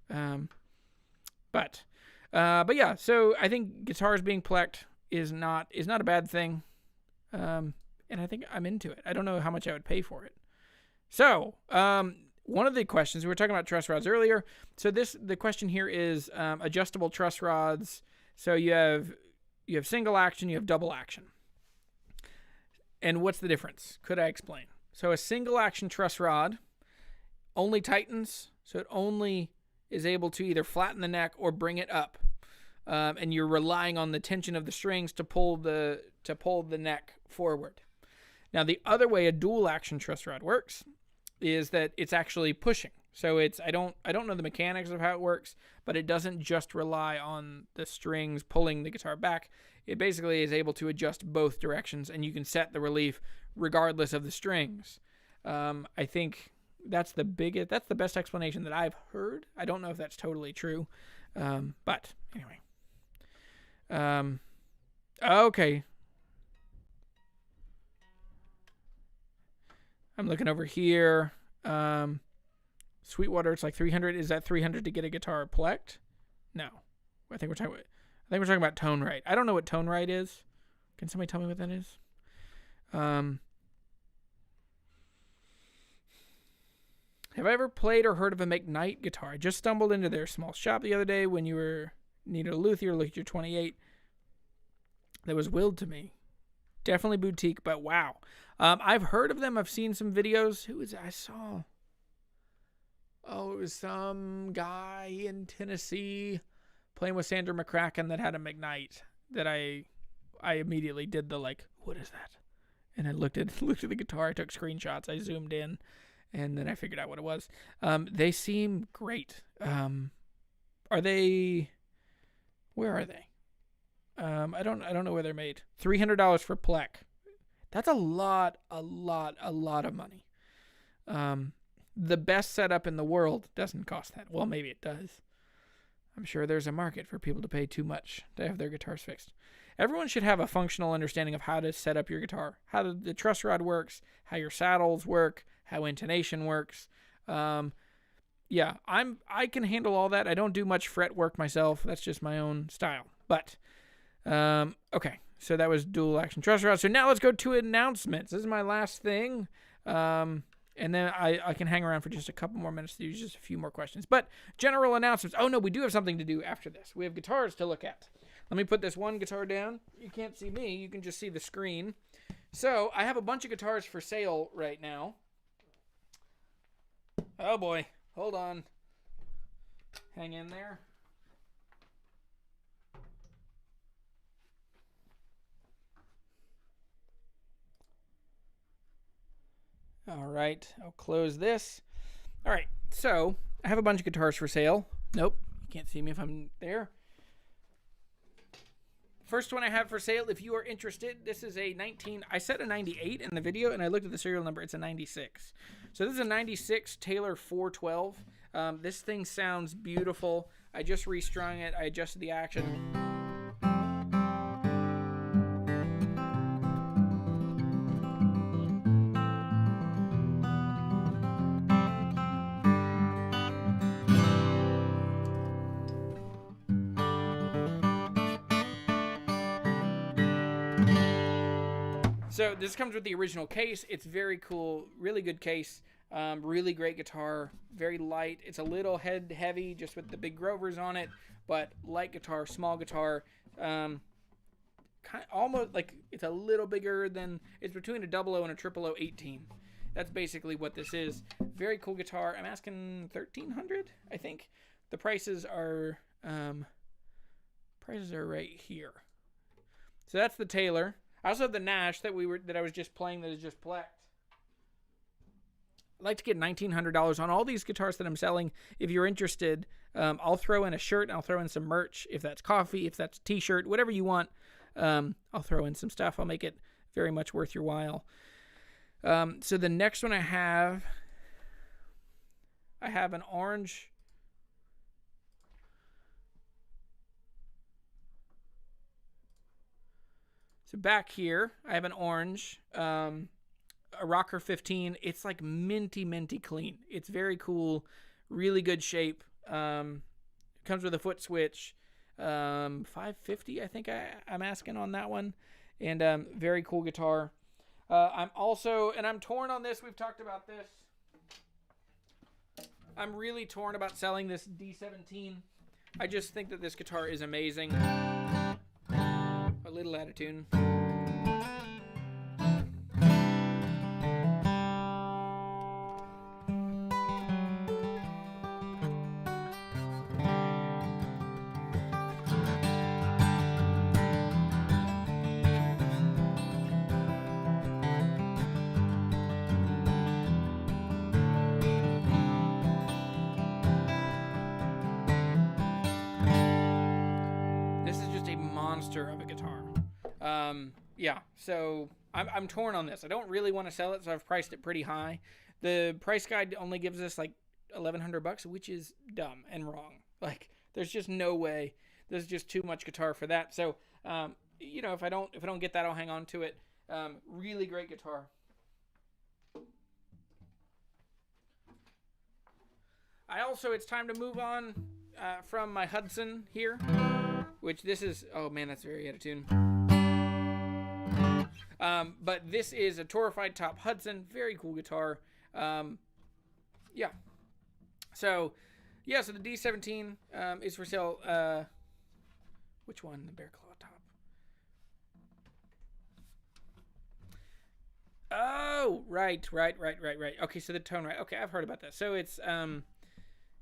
But yeah, so I think guitars being plecked is not a bad thing. And I think I'm into it. I don't know how much I would pay for it. So, one of the questions, we were talking about truss rods earlier. So the question here is adjustable truss rods. So you have single action, you have double action. And what's the difference? Could I explain? So a single action truss rod only tightens, so it only is able to either flatten the neck or bring it up. And you're relying on the tension of the strings to pull the neck forward. Now the other way a dual action truss rod works is that it's actually pushing. So I don't know the mechanics of how it works, but it doesn't just rely on the strings pulling the guitar back. It basically is able to adjust both directions, and you can set the relief regardless of the strings. I think that's the best explanation that I've heard. I don't know if that's totally true, but anyway. Okay. I'm looking over here. Sweetwater, it's like 300. Is that 300 to get a guitar plecked? No. I think we're talking about tone right. I don't know what tone right is. Can somebody tell me what that is? Have I ever played or heard of a McKnight guitar? I just stumbled into their small shop the other day when you needed a luthier, looked at your 28. That was willed to me. Definitely boutique, but wow. I've heard of them. I've seen some videos. I saw Oh, it was some guy in Tennessee playing with Sandra McCracken that had a McKnight that I immediately did the like, what is that? And I looked at the guitar. I took screenshots. I zoomed in, and then I figured out what it was. They seem great. Are they? Where are they? I don't know where they're made. $300 for Pleck. That's a lot of money. The best setup in the world doesn't cost that. Well, maybe it does. I'm sure there's a market for people to pay too much to have their guitars fixed. Everyone should have a functional understanding of how to set up your guitar, how the truss rod works, how your saddles work, how intonation works. Yeah, I can handle all that. I don't do much fret work myself. That's just my own style. But okay, so that was dual action truss rod. So now let's go to announcements. This is my last thing. And then I can hang around for just a couple more minutes to do just a few more questions. But general announcements. Oh, no, we do have something to do after this. We have guitars to look at. Let me put this one guitar down. You can't see me. You can just see the screen. So I have a bunch of guitars for sale right now. Oh, boy. Hold on. Hang in there. All right, I'll close this. All right, so I have a bunch of guitars for sale. Nope, you can't see me if I'm there. First one I have for sale, if you are interested, this is a I said a 98 in the video, and I looked at the serial number. It's a 96. So this is a 96 Taylor 412. This thing sounds beautiful. I just restrung it. I adjusted the action. So this comes with the original case. It's very cool, really good case, really great guitar, very light. It's a little head heavy just with the big Grovers on it, but light guitar, small guitar, almost like it's a little bigger than, it's between a 00 and a 00018. That's basically what this is. Very cool guitar. I'm asking $1,300, I think. The prices are right here. So that's the Taylor. I also have the Nash that I was just playing that is just plecked. I'd like to get $1,900 on all these guitars that I'm selling. If you're interested, I'll throw in a shirt and I'll throw in some merch. If that's coffee, if that's a t-shirt, whatever you want, I'll throw in some stuff. I'll make it very much worth your while. So the next one I have an orange. So back here, I have an orange, a Rocker 15. It's like minty clean. It's very cool, really good shape. Comes with a foot switch, $550. I think I'm asking on that one, and very cool guitar. I'm torn on this. We've talked about this. I'm really torn about selling this D17. I just think that this guitar is amazing. A little out of tune. Of a guitar. Yeah, so I'm torn on this. I don't really want to sell it, so I've priced it pretty high. The price guide only gives us like $1,100, which is dumb and wrong. Like, there's just no way. There's just too much guitar for that. So, if I don't get that, I'll hang on to it. Really great guitar. It's time to move on from my Hudson here. Which this is, oh man, that's very out of tune. But this is a Torrified Top Hudson, very cool guitar. Yeah. So the D17 is for sale. Which one? The Bear Claw top. Oh, right. Okay, so the tone right. Okay, I've heard about that. So it's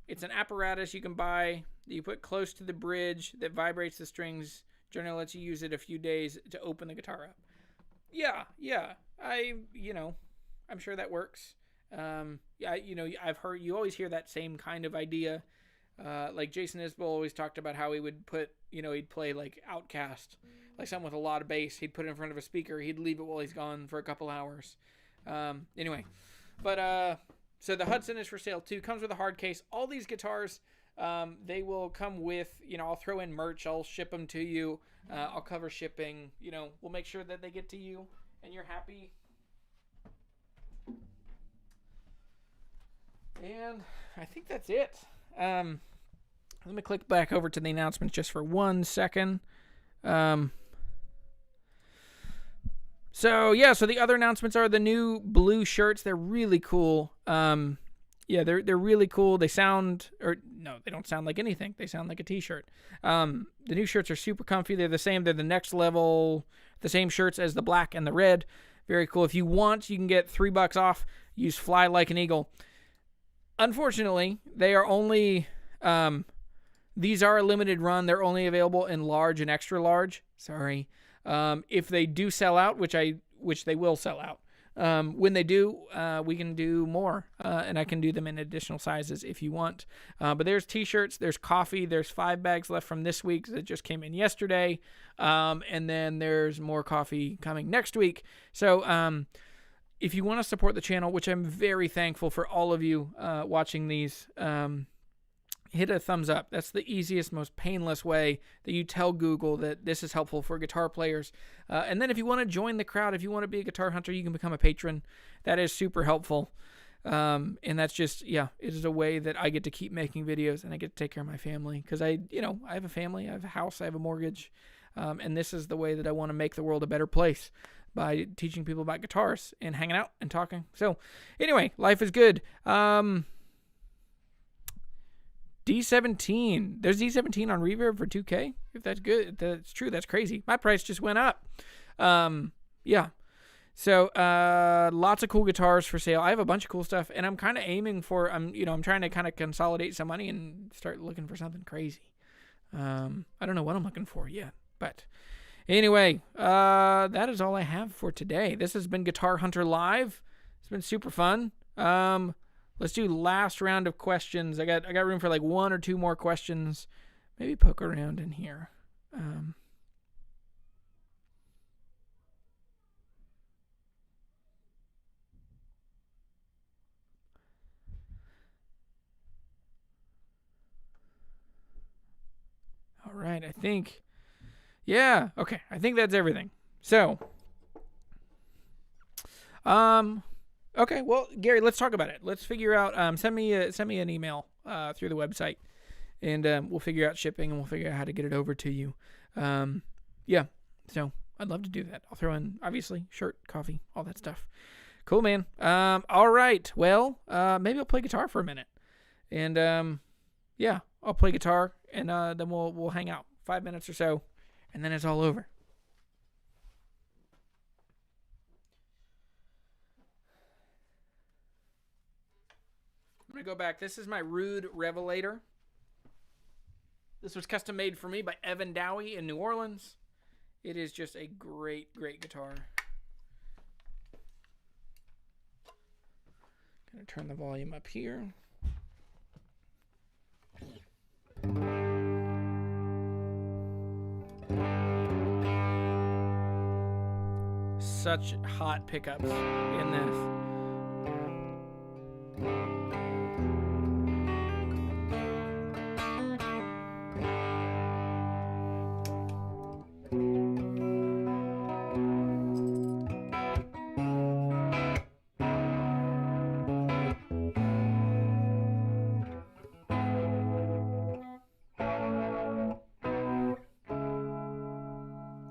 It's an apparatus you can buy that you put close to the bridge that vibrates the strings. Generally lets you use it a few days to open the guitar up. Yeah. I'm sure that works. I've heard, you always hear that same kind of idea. Like Jason Isbell always talked about how he would put, he'd play like Outcast, like something with a lot of bass. He'd put it in front of a speaker. He'd leave it while he's gone for a couple hours. So the Hudson is for sale too. Comes with a hard case. All these guitars, they will come with, I'll throw in merch. I'll ship them to you. I'll cover shipping. We'll make sure that they get to you and you're happy. And I think that's it. Let me click back over to the announcements just for 1 second. So the other announcements are the new blue shirts. They're really cool. They're really cool. They don't sound like anything. They sound like a t-shirt. The new shirts are super comfy. They're the same. They're the next level, the same shirts as the black and the red. Very cool. If you want, you can get $3 off. Use Fly Like an Eagle. Unfortunately, they are only, these are a limited run. They're only available in large and extra large. Sorry. If they do sell out, which they will sell out, when they do, we can do more, and I can do them in additional sizes if you want. But there's t-shirts, there's coffee, there's 5 bags left from this week that just came in yesterday. And then there's more coffee coming next week. So, if you want to support the channel, which I'm very thankful for all of you, watching these, hit a thumbs up. That's the easiest, most painless way that you tell Google that this is helpful for guitar players. And then if you want to join the crowd, if you want to be a guitar hunter, you can become a patron. That is super helpful. And that's just, it is a way that I get to keep making videos and I get to take care of my family. Because I have a family, I have a house, I have a mortgage. And this is the way that I want to make the world a better place, by teaching people about guitars and hanging out and talking. So anyway, life is good. D17. There's D17 on Reverb for $2K. If that's good, if that's true, that's crazy. My price just went up. So lots of cool guitars for sale. I have a bunch of cool stuff, and I'm kind of aiming for, I'm trying to kind of consolidate some money and start looking for something crazy. I don't know what I'm looking for yet, but anyway, that is all I have for today. This has been Guitar Hunter Live. It's been super fun. Let's do last round of questions. I got room for like 1 or 2 more questions. Maybe poke around in here. All right, I think, okay, I think that's everything. So, okay, well, Gary, let's talk about it. Let's figure out, send me an email through the website, and we'll figure out shipping, and we'll figure out how to get it over to you. So I'd love to do that. I'll throw in, obviously, shirt, coffee, all that stuff. Cool, man. All right, well, maybe I'll play guitar for a minute, and I'll play guitar, and then we'll hang out 5 minutes or so, and then it's all over. I'm going to go back. This is my Rude Revelator. This was custom made for me by Evan Dowie in New Orleans. It is just a great, great guitar. Going to turn the volume up here. Such hot pickups in this.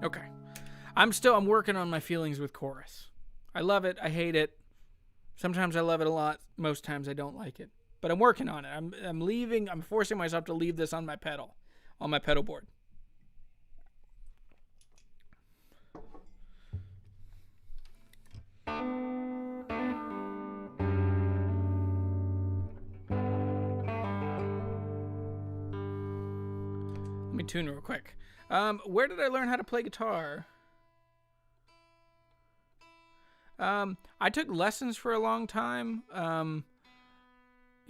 Okay. I'm working on my feelings with chorus. I love it. I hate it. Sometimes I love it a lot. Most times I don't like it. But I'm working on it. I'm forcing myself to leave this on my pedal board. tune real quick. Where did I learn how to play guitar? I took lessons for a long time, and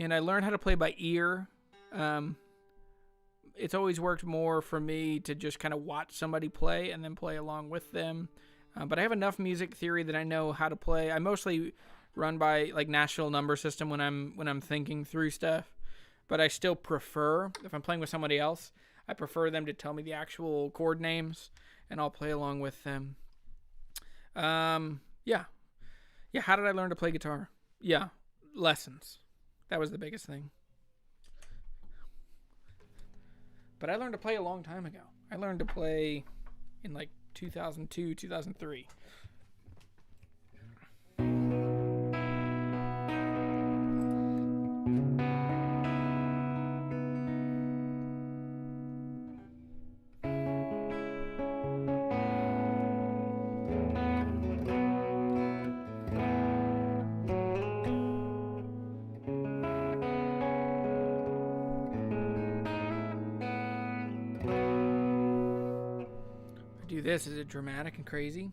I learned how to play by ear. It's always worked more for me to just kind of watch somebody play and then play along with them. But I have enough music theory that I know how to play. I mostly run by like National number system when I'm thinking through stuff. But I still prefer, if I'm playing with somebody else, I prefer them to tell me the actual chord names, and I'll play along with them. Yeah. How did I learn to play guitar? Yeah, lessons. That was the biggest thing. But I learned to play a long time ago. I learned to play in like 2002, 2003. Do this. Is it dramatic and crazy?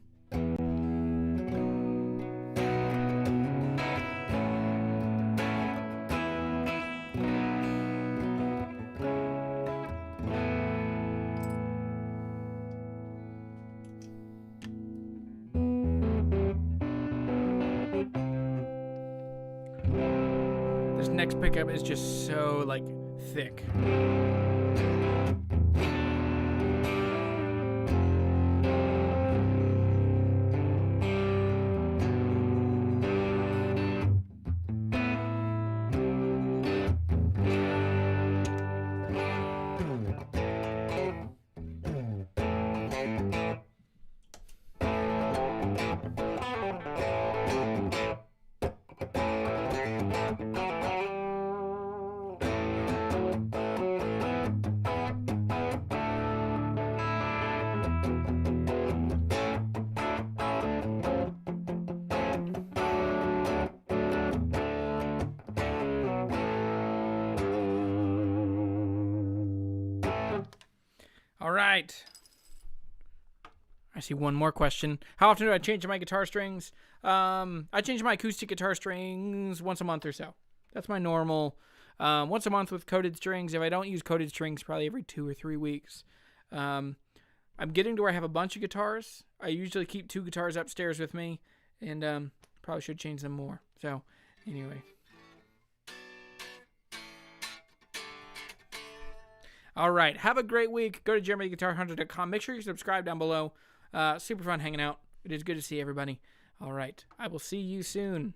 This next pickup is just so like thick. All right. I see one more question. How often do I change my guitar strings? I change my acoustic guitar strings once a month or so. That's my normal. Once a month with coated strings. If I don't use coated strings, probably every 2 or 3 weeks. I'm getting to where I have a bunch of guitars. I usually keep 2 guitars upstairs with me, and probably should change them more. So, anyway. All right. Have a great week. Go to jeremyguitarhunter.com. Make sure you subscribe down below. Super fun hanging out. It is good to see everybody. All right. I will see you soon.